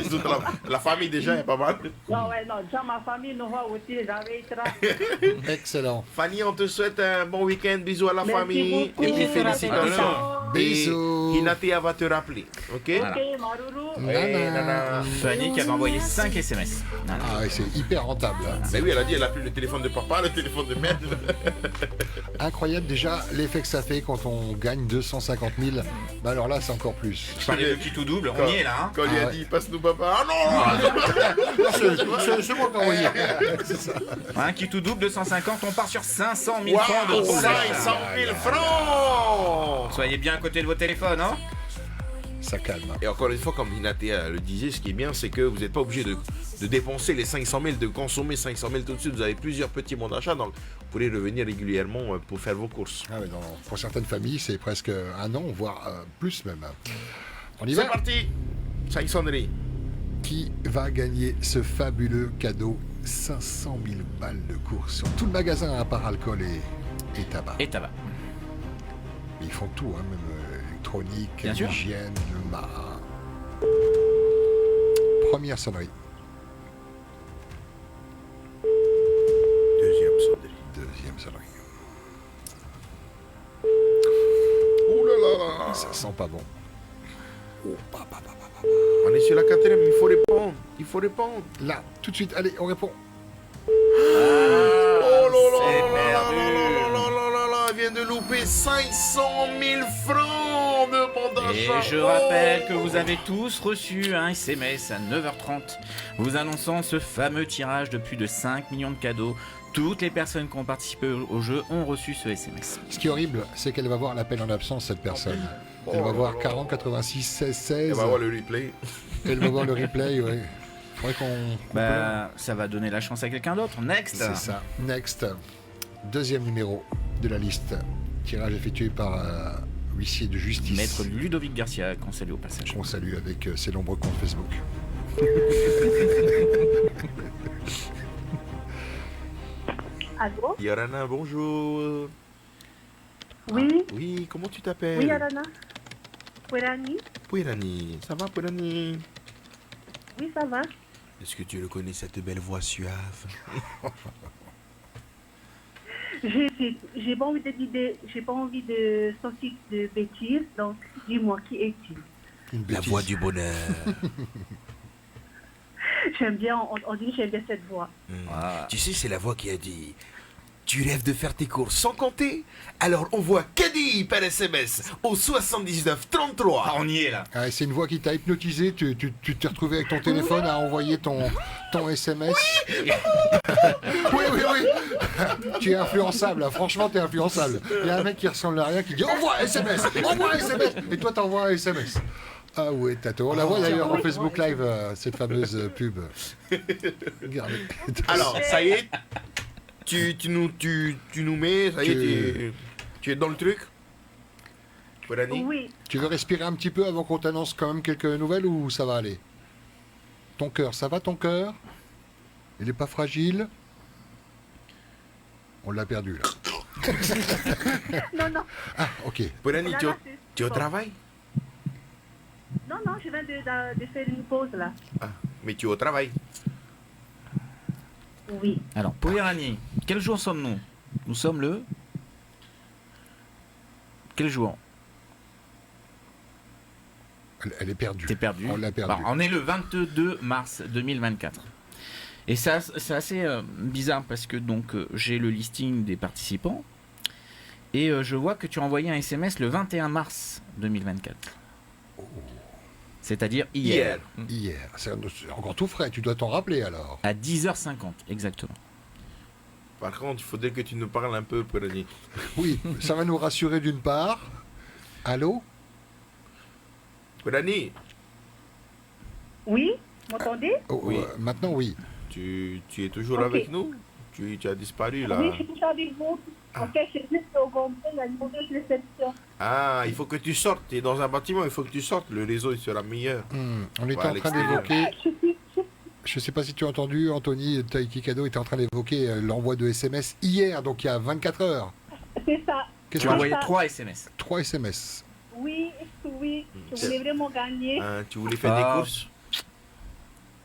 Toute la famille déjà est pas mal. Non, ouais, non, déjà ma famille nous voit aussi, j'avais Excellent. Fanny, on te souhaite un bon week-end. Bisous à la Merci famille. beaucoup. Et puis félicitations. Bisous. Et Inatea va te rappeler. Ok? Voilà. Ok, Maruru. Nana. Fanny qui avait envoyé 5 SMS. Ah ouais, c'est hyper rentable. Mais oui, elle a dit, elle a plus le téléphone de papa, le téléphone de mère. Incroyable déjà l'effet que ça fait quand on gagne 250 000. Bah alors là, c'est encore plus. Je parlais de petit tout double, on y est là. Hein. Quand il a ouais. dit, passe-nous papa. Ah non, C'est moi qui ai envoyé. C'est ça. Un qui tout double, 250, on part sur 500 000 francs de Wow, roulette. 500 000 francs. Soyez bien à côté de vos téléphones, hein. Ça calme. Et encore une fois, comme Inatea le disait, ce qui est bien, c'est que vous n'êtes pas obligé de dépenser les 500 000, de consommer 500 000 tout de suite. Vous avez plusieurs petits bons d'achat, donc vous pourrez revenir régulièrement pour faire vos courses. Ah ouais, pour certaines familles, c'est presque un an, voire plus même. On y va. C'est parti. 500 000. Qui va gagner ce fabuleux cadeau 500 000 balles de course sur tout le magasin à part alcool et tabac. Et tabac. Ils font tout, hein, même électronique, Bien sûr. hygiène, le marin. Première sonnerie. Deuxième sonnerie. Ouh là là, ça sent pas bon. Oh, On est sur la quatrième, il faut répondre. Il faut répondre. Là, tout de suite, allez, on répond. Oh là là c'est là là perdu. là là là là là, elle vient de louper 500 000 francs de bon Et d'achat. je rappelle que vous avez tous reçu un SMS à 9h30 vous annonçant ce fameux tirage de plus de 5 millions de cadeaux. Toutes les personnes qui ont participé au jeu ont reçu ce SMS. Ce qui est horrible, c'est qu'elle va voir l'appel en absence, cette personne. Elle va voir 40, 86, 16, 16. Elle va voir le replay. Elle va voir le replay, oui. Faudrait qu'on... Bah, ça va donner la chance à quelqu'un d'autre. Next. C'est ça. Next. Deuxième numéro de la liste. Tirage effectué par huissier de justice. Maître Ludovic Garcia, qu'on salue au passage. On salue avec ses nombreux comptes Facebook. Allô? Yorana, bonjour. Oui? Oui, comment tu t'appelles? Oui, Alana? Poirani? Poirani. Ça va, Poirani? Oui, ça va. Est-ce que tu reconnais cette belle voix suave? J'ai pas envie de dire, j'ai pas envie de sortir de bêtises, donc dis-moi, qui es-tu? La voix du bonheur. J'aime bien, on dit que j'aime bien cette voix. Ah. Tu sais, c'est la voix qui a dit: tu rêves de faire tes courses sans compter? Alors envoie Caddy par SMS au 79 33. Ah, on y est là. Ah, c'est une voix qui t'a hypnotisé. Tu t'es retrouvé avec ton téléphone à envoyer ton SMS. Oui. Tu es influençable, là. Franchement, tu es influençable. Il y a un mec qui ressemble à rien qui dit envoie SMS. Et toi, t'envoies un SMS. Ah ouais, Tato. On la voit d'ailleurs en Facebook Live, cette fameuse pub. Regardez. Alors, ça y est, tu nous mets, ça y est, tu es dans le truc? Oui. Tu veux respirer un petit peu avant qu'on t'annonce quand même quelques nouvelles ou ça va aller? Ton cœur, ça va ton cœur? Il est pas fragile? On l'a perdu là. Non. Ah, ok. Poirani, tu es au travail? Non, je viens de faire une pause là. Ah, mais tu es au travail? Oui. Alors, Poirani, quel jour sommes-nous? Nous sommes le... Quel jour? Elle est perdue. T'es perdu. On l'a perdue. Alors, on est le 22 mars 2024. Et ça, c'est assez bizarre parce que donc j'ai le listing des participants et je vois que tu as envoyé un SMS le 21 mars 2024. Oh. C'est-à-dire hier. Hier. C'est encore tout frais. Tu dois t'en rappeler alors. À 10h50, exactement. Par contre, il faudrait que tu nous parles un peu, Poirani. Oui, ça va nous rassurer d'une part. Allô? Poirani? Oui, m'entendez? Oui. Maintenant, oui. Tu es toujours Ok. avec nous? Tu as disparu là. Oui, je suis toujours avec vous. En fait, c'est juste au complet, il y a une mauvaise réception. Ah, il faut que tu sortes. Tu es dans un bâtiment, il faut que tu sortes. Le réseau il sera meilleur. On était en train d'évoquer. Je ne sais pas si tu as entendu, Anthony, Tahiti Cadeau était en train d'évoquer l'envoi de SMS hier, donc il y a 24 heures. C'est ça. Tu as envoyé 3 SMS. 3 SMS. Oui, je voulais vraiment gagner. Tu voulais faire des courses?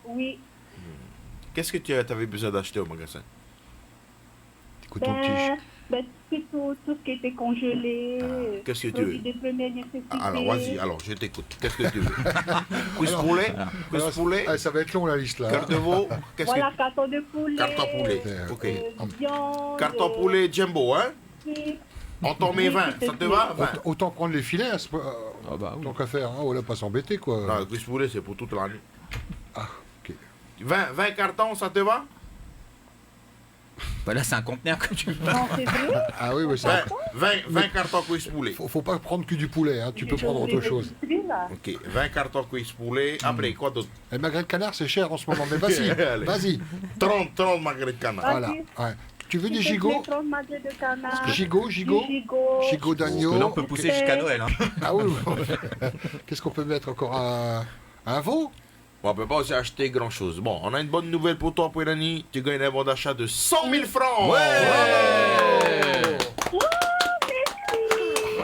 Oui. Qu'est-ce que tu avais besoin d'acheter au magasin? Ben, tout ce qui était congelé. Qu'est-ce que tu veux? Des premières nécessités. Alors, vas-y, alors, je t'écoute. Qu'est-ce que tu veux? Cuisse poulet? Cuisse poulet? Ça va être long, la liste, là. Cœur de veau? Voilà, carton de poulet. Carton poulet, ok. Viande. Carton poulet jumbo, hein? On t'en met 20, ça te va? 20. Autant prendre les filets, tant qu'à faire, hein, voilà, pas s'embêter, quoi. Non, le cuisse poulet, c'est pour toute l'année. Ah, ok. 20 cartons, ça te va? Bah là, c'est un conteneur que tu veux. Non, c'est vrai? Ah oui, mais ça. 20 cartons cuisse poulet. Faut pas prendre que du poulet, hein, tu peux prendre autre chose. Ok, 20 cartons cuisse poulet. Après, quoi d'autre? Le magret de canard, c'est cher en ce moment, mais vas-y, vas-y. 30 magrets de canard. Voilà, ouais. Tu veux des gigots? Gigot d'agneau. Là, on peut pousser jusqu'à Noël. Hein. Ah oui. Qu'est-ce qu'on peut mettre encore? Un veau? On peut pas aussi acheter grand chose. Bon, on a une bonne nouvelle pour toi, Pouirani. Tu gagnes un bon d'achat de 100 000 francs. Ouais.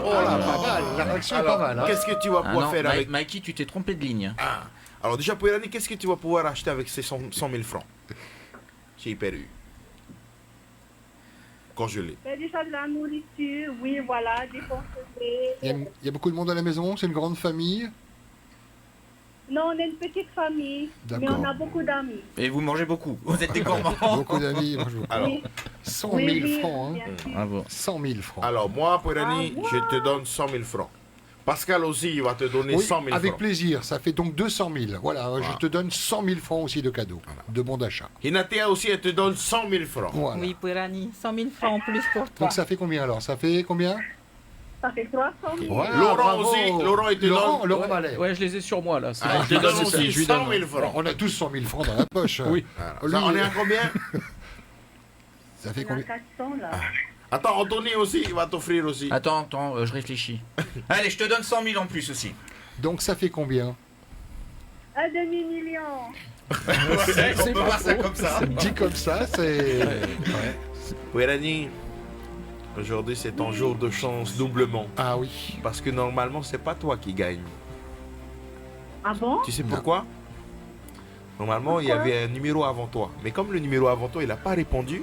Oh là, pas mal. La réaction est pas mal. Hein. Qu'est-ce que tu vas pouvoir faire avec... Mikey, tu t'es trompé de ligne. Ah. Alors déjà, Pouirani, qu'est-ce que tu vas pouvoir acheter avec ces 100 000 francs chez Hyper U? Congelé. Déjà de la nourriture, oui, voilà, des congelés. Il y a beaucoup de monde à la maison, c'est une grande famille? Non, on est une petite famille, mais on a beaucoup d'amis. Et vous mangez beaucoup, vous êtes des gourmands. Beaucoup d'amis. Alors, 100 000 francs. Hein. Bravo. 100 000 francs. Alors moi, Pouirani, je te donne 100 000 francs. Pascal aussi, il va te donner 100 000 francs. Avec plaisir, ça fait donc 200 000. Voilà, je te donne 100 000 francs aussi de cadeaux, de bon d'achat. Hinatea aussi, elle te donne 100 000 francs. Voilà. Oui, Pouirani, 100 000 francs en plus pour toi. Donc ça fait combien alors? Ça fait combien? Ça fait 300 000. Ouais, Laurent bravo. aussi, Laurent, il te donne... Laurent Mallet. Ouais, je les ai sur moi là. il te donne aussi 100 000 francs. On a tous 100 000 francs dans la poche. Oui. Ça, on est à combien? Ça fait combien? 400 là. Attends, Anthony aussi, il va t'offrir aussi. Attends, je réfléchis. Allez, je te donne 100 000 en plus aussi. Donc ça fait combien? Un demi-million. On peut voir ça comme ça. Dit comme ça, c'est... Pouirani, aujourd'hui c'est ton jour de chance doublement. Ah oui. Parce que normalement, c'est pas toi qui gagne. Ah bon? Tu sais pourquoi? Normalement, il y avait un numéro avant toi. Mais comme le numéro avant toi, il n'a pas répondu,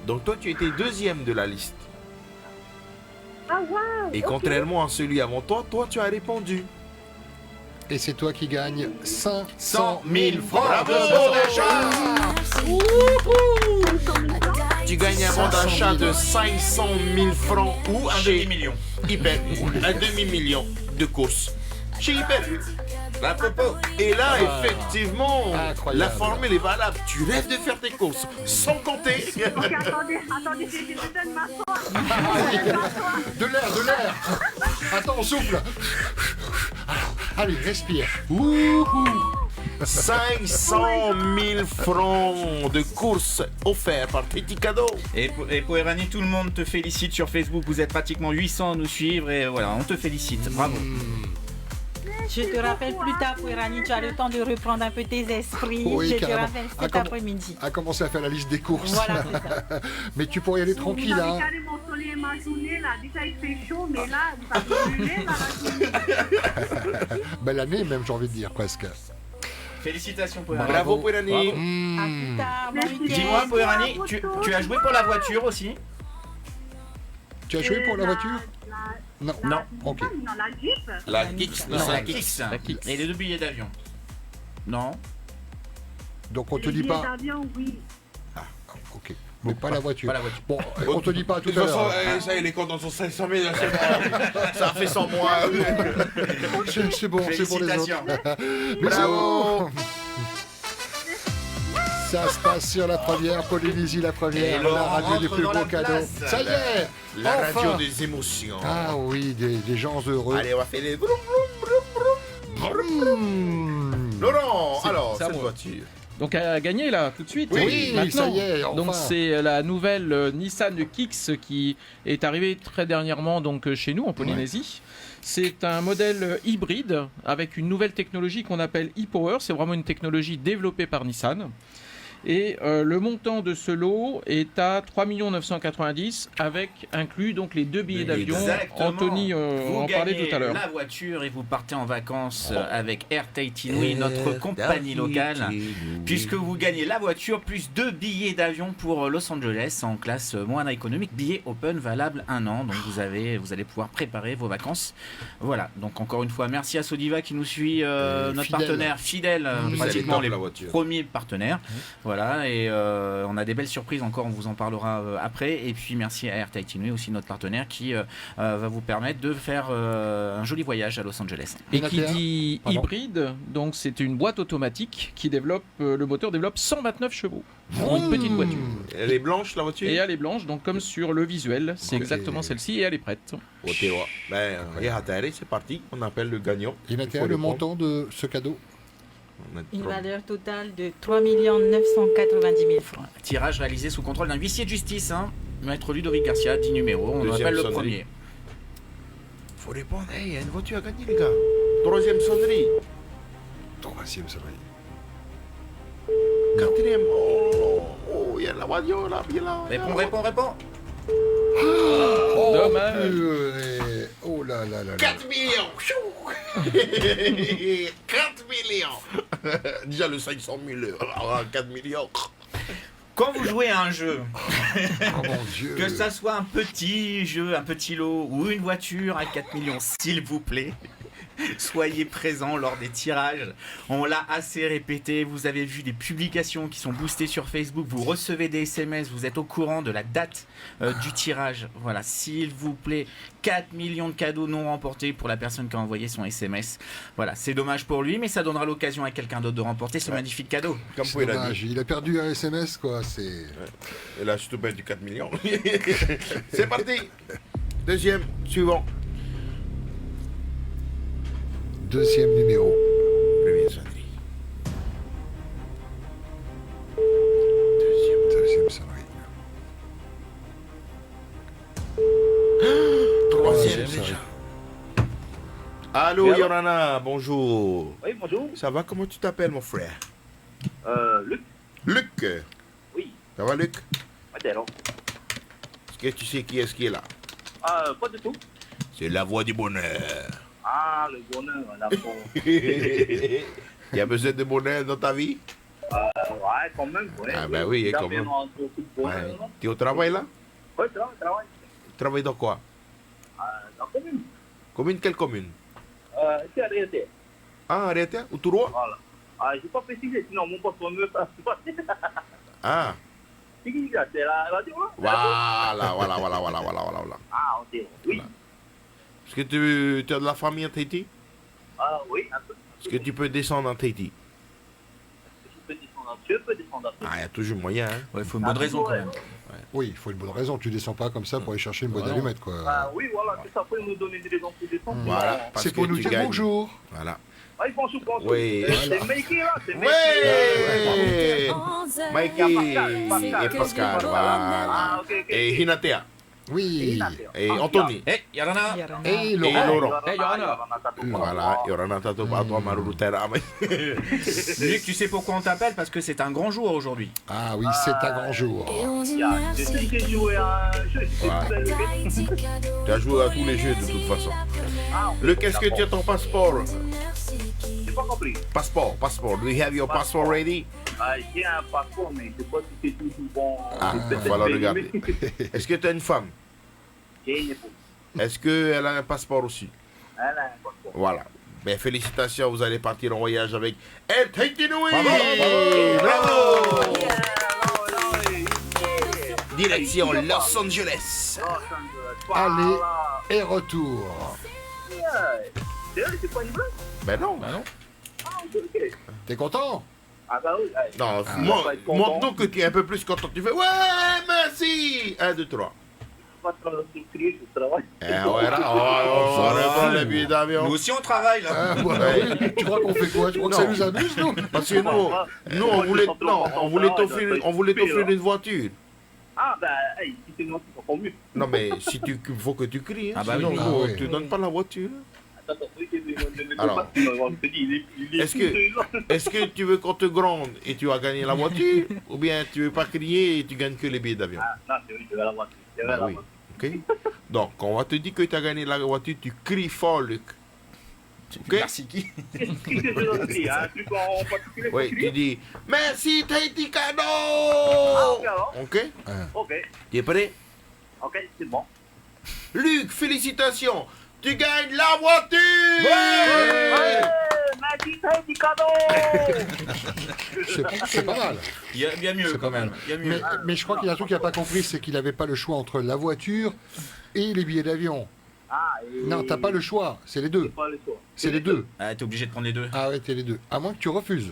donc toi, tu étais deuxième de la liste. Ah waouh! Et contrairement à celui avant toi, toi, tu as répondu. Et c'est toi qui gagnes 500 000 francs. Bravo, tu gagnes un bon d'achat de 500 000 francs Ou un demi-million. Hyper U. Un demi-million de courses chez Hyper U. La popo. Et là, effectivement, incroyable. la formule est valable. Tu rêves de faire tes courses sans compter. Ok, attendez, je donne ma foi. De l'air. Attends, on souffle. Allez, respire. 500 000 francs de courses offerts par Tahiti Cadeau. Et Pouirani, tout le monde te félicite sur Facebook. Vous êtes pratiquement 800 à nous suivre et voilà, on te félicite. Bravo. Je te rappelle plus tard, Pouirani, tu as le temps de reprendre un peu tes esprits. Oui, je te carrément. rappelle cet après-midi. À commencer à faire la liste des courses. Voilà, c'est ça. Mais tu pourrais y aller tranquille, hein. carrément soleil ma journée là. Déjà il fait chaud, mais là, vous avez brûlé là. Belle année même, j'ai envie de dire, presque. Félicitations Pouirani. Bravo Pouirani. À plus tard, bon week-end. Dis-moi Pouirani, tu as joué pour la voiture aussi? Tu as joué pour la voiture? Non. Non. Ok. Non, la Jeep. La Kicks. Non, la Kicks. Et les 2 billets d'avion? Non. Donc on te Les dit billets pas. d'avion, oui. Ok. Mais pas la voiture. Pas la voiture. Bon, on te dit pas tout De à toute façon, l'heure. ça, les comptes dans son 500 000, ça a fait 100 mois. C'est bon, c'est pour les Félicitations. autres. Bravo. Ça se passe sur la première, Polynésie la Et première, Laurent la radio des rentre plus dans beaux la cadeaux. place. Ça y est, La enfin. radio des émotions. Ah oui, des gens heureux. Allez, on va faire les... Laurent, alors, c'est à cette moi. voiture. Donc à gagner là tout de suite. Oui, maintenant. ça y est, enfin. Donc c'est la nouvelle Nissan Kicks qui est arrivée très dernièrement donc chez nous en Polynésie. C'est un modèle hybride avec une nouvelle technologie qu'on appelle e-Power. C'est vraiment une technologie développée par Nissan. Et le montant de ce lot est à 3 990 000 avec inclus donc les 2 billets d'avion. Exactement. Anthony en parlait tout à l'heure. La voiture et vous partez en vacances avec Air Tahiti Nui, notre compagnie locale, puisque vous gagnez la voiture plus 2 billets d'avion pour Los Angeles en classe moyenne économique, billets open valable 1 an. Donc vous allez pouvoir préparer vos vacances. Voilà. Donc encore une fois, merci à Sodiva qui nous suit, notre partenaire fidèle, pratiquement les premiers partenaires. Voilà, et on a des belles surprises encore, on vous en parlera après. Et puis merci à Air Tahiti Nui, aussi notre partenaire, qui va vous permettre de faire un joli voyage à Los Angeles. Et qui dit hybride, donc c'est une boîte automatique qui développe, le moteur développe 129 chevaux. Pour une petite voiture. Elle est blanche la voiture? Et elle est blanche, donc comme sur le visuel, c'est exactement celle-ci et elle est prête. Ben, c'est parti, on appelle le gagnant. Et Nathalie, le montant de ce cadeau? Une valeur totale de 3 990 000 francs. Tirage réalisé sous contrôle d'un huissier de justice, Maître Ludovic Garcia, 10 numéros, on appelle le premier. Faut répondre, il y a une voiture à gagner les gars. Troisième sonnerie. Troisième sonnerie. Quatrième, il y a la voiture là, bien là. Réponds. Dommage. Oh là là là. 4 millions. 4 millions. Déjà le 500 000, alors 4 millions. Quand vous jouez à un jeu, mon Dieu. que ça soit un petit jeu, un petit lot ou une voiture à 4 millions, s'il vous plaît, soyez présents lors des tirages. On l'a assez répété, vous avez vu des publications qui sont boostées sur Facebook, vous recevez des SMS, vous êtes au courant de la date du tirage. Voilà, s'il vous plaît, 4 millions de cadeaux non remportés pour la personne qui a envoyé son SMS. Voilà, c'est dommage pour lui, mais ça donnera l'occasion à quelqu'un d'autre de remporter ce magnifique cadeau. Comme c'est dommage, il a perdu un SMS quoi, c'est... Et là je te paye du 4 millions. C'est parti. Deuxième, suivant. Deuxième numéro. Première sonnerie. Deuxième sonnerie. Troisième déjà. Allô Yorana, bonjour. Oui, bonjour. Ça va, comment tu t'appelles mon frère? Luc. Luc? Oui. Ça va Luc? Attends. Est-ce que tu sais qui est-ce qui est là? Pas du tout. C'est la voix du bonheur. Ah, le bonheur, d'accord. Il y a besoin de bonheur dans ta vie? Ouais, quand même. Ouais. Ah ben oui, quand même. Ouais. Tu es au travail là? Oui, travail. Tu travailles dans quoi? Dans la commune. Commune, quelle commune? C'est à Réalité. Ah, Réalité? Ou Touroua? Voilà. Je n'ai pas précisé, sinon mon poste me passe. Ah. C'est qui là? C'est la radio là? Voilà. Ah, ok. Oui. Est-ce que tu as de la famille en Tahiti? Oui, un peu. Est-ce que tu peux descendre en Tahiti? Je peux descendre un peu. Ah, il y a toujours moyen. Hein. Ouais, il faut une bonne raison quand même. Ouais. Oui, il faut une bonne raison. Tu descends pas comme ça pour aller chercher une boîte d'allumettes, quoi. Oui, voilà, c'est ça. Faut nous donner des raisons pour descendre. Voilà. C'est pour nous dire bonjour. Voilà. Ah, ils font sous bonjour. Oui. C'est Mikey là, c'est Mikey. Et Pascal, voilà. Et Hinatea. Oui. Et Anthony. Et Yorana. Et Laurent. Et Yorana. Voilà, Yorana Tato Bato Marurutera. Luc, tu sais pourquoi on t'appelle? Parce que c'est un grand jour aujourd'hui. Ah oui, c'est un grand jour. Je sais que j'ai joué à un jeu. Tu as joué à tous les jeux de toute façon. Luc, est-ce que tu as ton passeport? J'ai pas compris. Passport. Do you have your passport ready? J'ai un passeport, mais je sais pas si c'est toujours bon. Ah, il va falloir regarder. Est-ce que tu as une femme? J'ai une épouse. Est-ce qu'elle a un passeport aussi? Elle a un passeport. Voilà. Ben, félicitations, vous allez partir en voyage avec Air Tahiti Nui. Bravo. Direction Los Angeles. Aller et retour. C'est pas une blague? Ben non. Ah, ok. T'es content? Ah bah oui. Non, montre-nous que tu es un peu plus content. Tu fais ouais, merci. 1, 2, 3. pas crier, je travaille. On reprend les billets d'avion. Nous aussi, on travaille là. Tu crois qu'on fait quoi? Tu crois que ça nous amuse, nous? Parce que nous, on voulait t'offrir une voiture. Ah, bah, si c'est moi qui comprends mieux. Non, mais si tu faut que tu cries. Ah bah sinon, oui. on ne te donne pas la voiture. Attends, Alors, est-ce que tu veux qu'on te gronde et tu vas gagner la voiture? Ou bien tu veux pas crier et tu gagnes que les billets d'avion? Ah, non, c'est oui, je vais la voiture. Oui. Ok. Donc, on va te dire que tu as gagné la voiture, tu cries fort, Luc. Ok? Merci qui? Qui c'est gentil, hein? Tu peux en particulier? Oui, tu dis merci Tahiti Cadeau. Ok? Ok. Tu es prêt? Ok, c'est bon. Luc, félicitations! Tu gagnes la voiture! Merci, Tahiti Cadeau. C'est pas mal. Il y a mieux quand même. Il y a mieux. Mais je crois qu'il y a un truc qu'il n'a pas compris, c'est qu'il n'avait pas le choix entre la voiture et les billets d'avion. Non, t'as pas le choix, c'est les deux. Pas le choix. C'est les deux. Ah, t'es obligé de prendre les deux. Ah ouais, t'es les deux. À moins que tu refuses.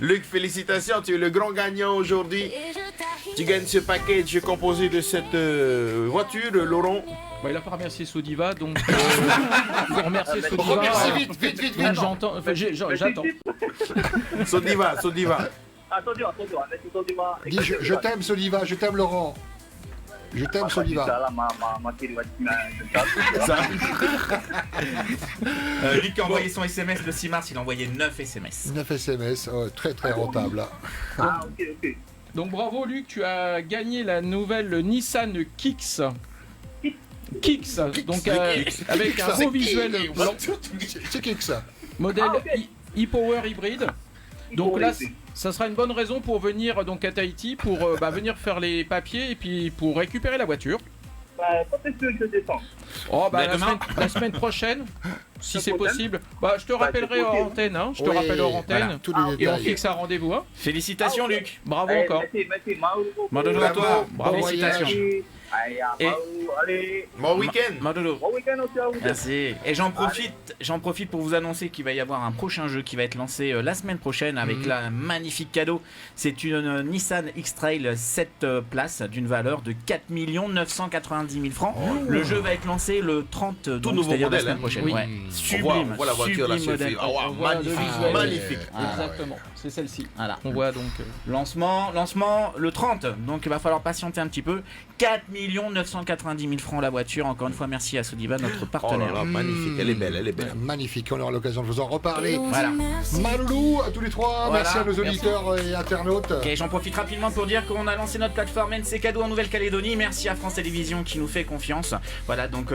Luc, félicitations, tu es le grand gagnant aujourd'hui. Tu gagnes ce package composé de cette voiture, Laurent. Bah, il a pas remercié Sodiva, donc il faut remercier Sodiva. Remercie vite. J'entends. Enfin, j'attends. Sodiva. Attention, merci Sodiva. Dis, je t'aime, Soliva, je t'aime, Laurent. Je t'aime, Soliva. Luc a envoyé son SMS le 6 mars, il a envoyé 9 SMS. 9 SMS, très très rentable. Ah, ok. Donc bravo Luc, tu as gagné la nouvelle Nissan Kicks. Donc avec un beau visuel blanc. C'est Kicks. Modèle e-Power hybride. Donc là, ça sera une bonne raison pour venir donc à Tahiti pour venir faire les papiers et puis pour récupérer la voiture. Quand est-ce que je descends? Oh la semaine prochaine, si c'est possible. Je te rappellerai hors antenne, hein. Je te rappelle hors antenne. Et on fixe un rendez-vous, hein. Félicitations Luc. Bravo encore. Merci. Madodo à toi. Bravo, Félicitations. Et bon week-end. Madodo. Bon week-end aussi à vous. Merci. Et j'en profite pour vous annoncer qu'il va y avoir un prochain jeu qui va être lancé la semaine prochaine avec la magnifique cadeau. C'est une Nissan X-Trail 7 places d'une valeur de 4 990 000 francs. Le jeu va être lancé le 30, donc, nouveau c'est-à-dire la modèle, semaine hein. prochaine. Oui. Ouais. On voit la voiture là, modèle. magnifique. Exactement, c'est celle-ci. Voilà. On voit donc lancement le 30. Donc il va falloir patienter un petit peu. 4 990 000 francs la voiture. Encore une fois, merci à Sodiva, notre partenaire. Oh là là, magnifique, elle est belle. Magnifique, on aura l'occasion de vous en reparler. Voilà. Maloulou, à tous les trois, Voilà, merci à nos auditeurs et internautes. Ok, j'en profite rapidement pour dire qu'on a lancé notre plateforme NC Cadeau en Nouvelle-Calédonie. Merci à France Télévisions qui nous fait confiance. Voilà, donc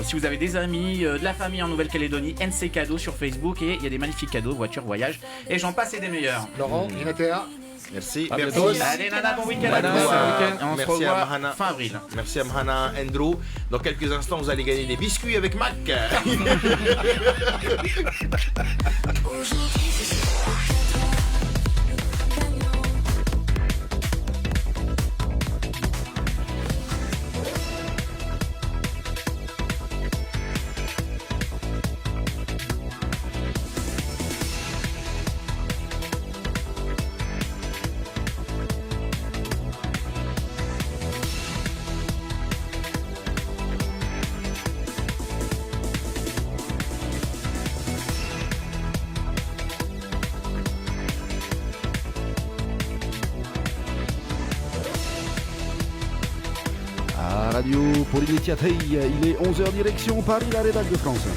si vous avez des amis, de la famille en Nouvelle-Calédonie, NC Cadeau sur Facebook et il y a des magnifiques cadeaux, voitures, voyages. Et j'en passe et des meilleurs. Laurent, Ginatea. Merci. À Merci. bientôt. Allez, Nana, bon week-end Nana, à tous. bon week-end. Et on se Merci à revoit Mahana. fin avril. Merci à Mahana, Andrew. Dans quelques instants, vous allez gagner des biscuits avec Mac. Radio Polynésiateil, il est 11h direction Paris, la rédac de France.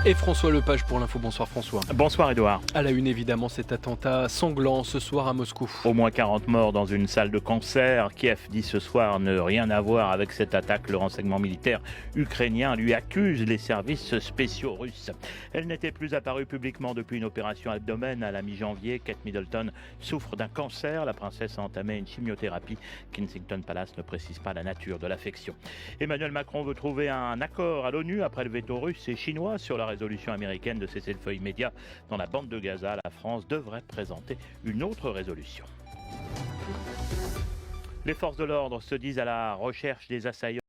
Et François Lepage pour l'info. Bonsoir François. Bonsoir Edouard. À la une évidemment cet attentat sanglant ce soir à Moscou. Au moins 40 morts dans une salle de concert. Kiev dit ce soir ne rien avoir avec cette attaque. Le renseignement militaire ukrainien lui accuse les services spéciaux russes. Elle n'était plus apparue publiquement depuis une opération abdomen à la mi-janvier. Kate Middleton souffre d'un cancer. La princesse a entamé une chimiothérapie. Kensington Palace ne précise pas la nature de l'affection. Emmanuel Macron veut trouver un accord à l'ONU après le veto russe et chinois sur la résolution américaine de cessez-le-feu immédiat dans la bande de Gaza. La France devrait présenter une autre résolution. Les forces de l'ordre se disent à la recherche des assaillants.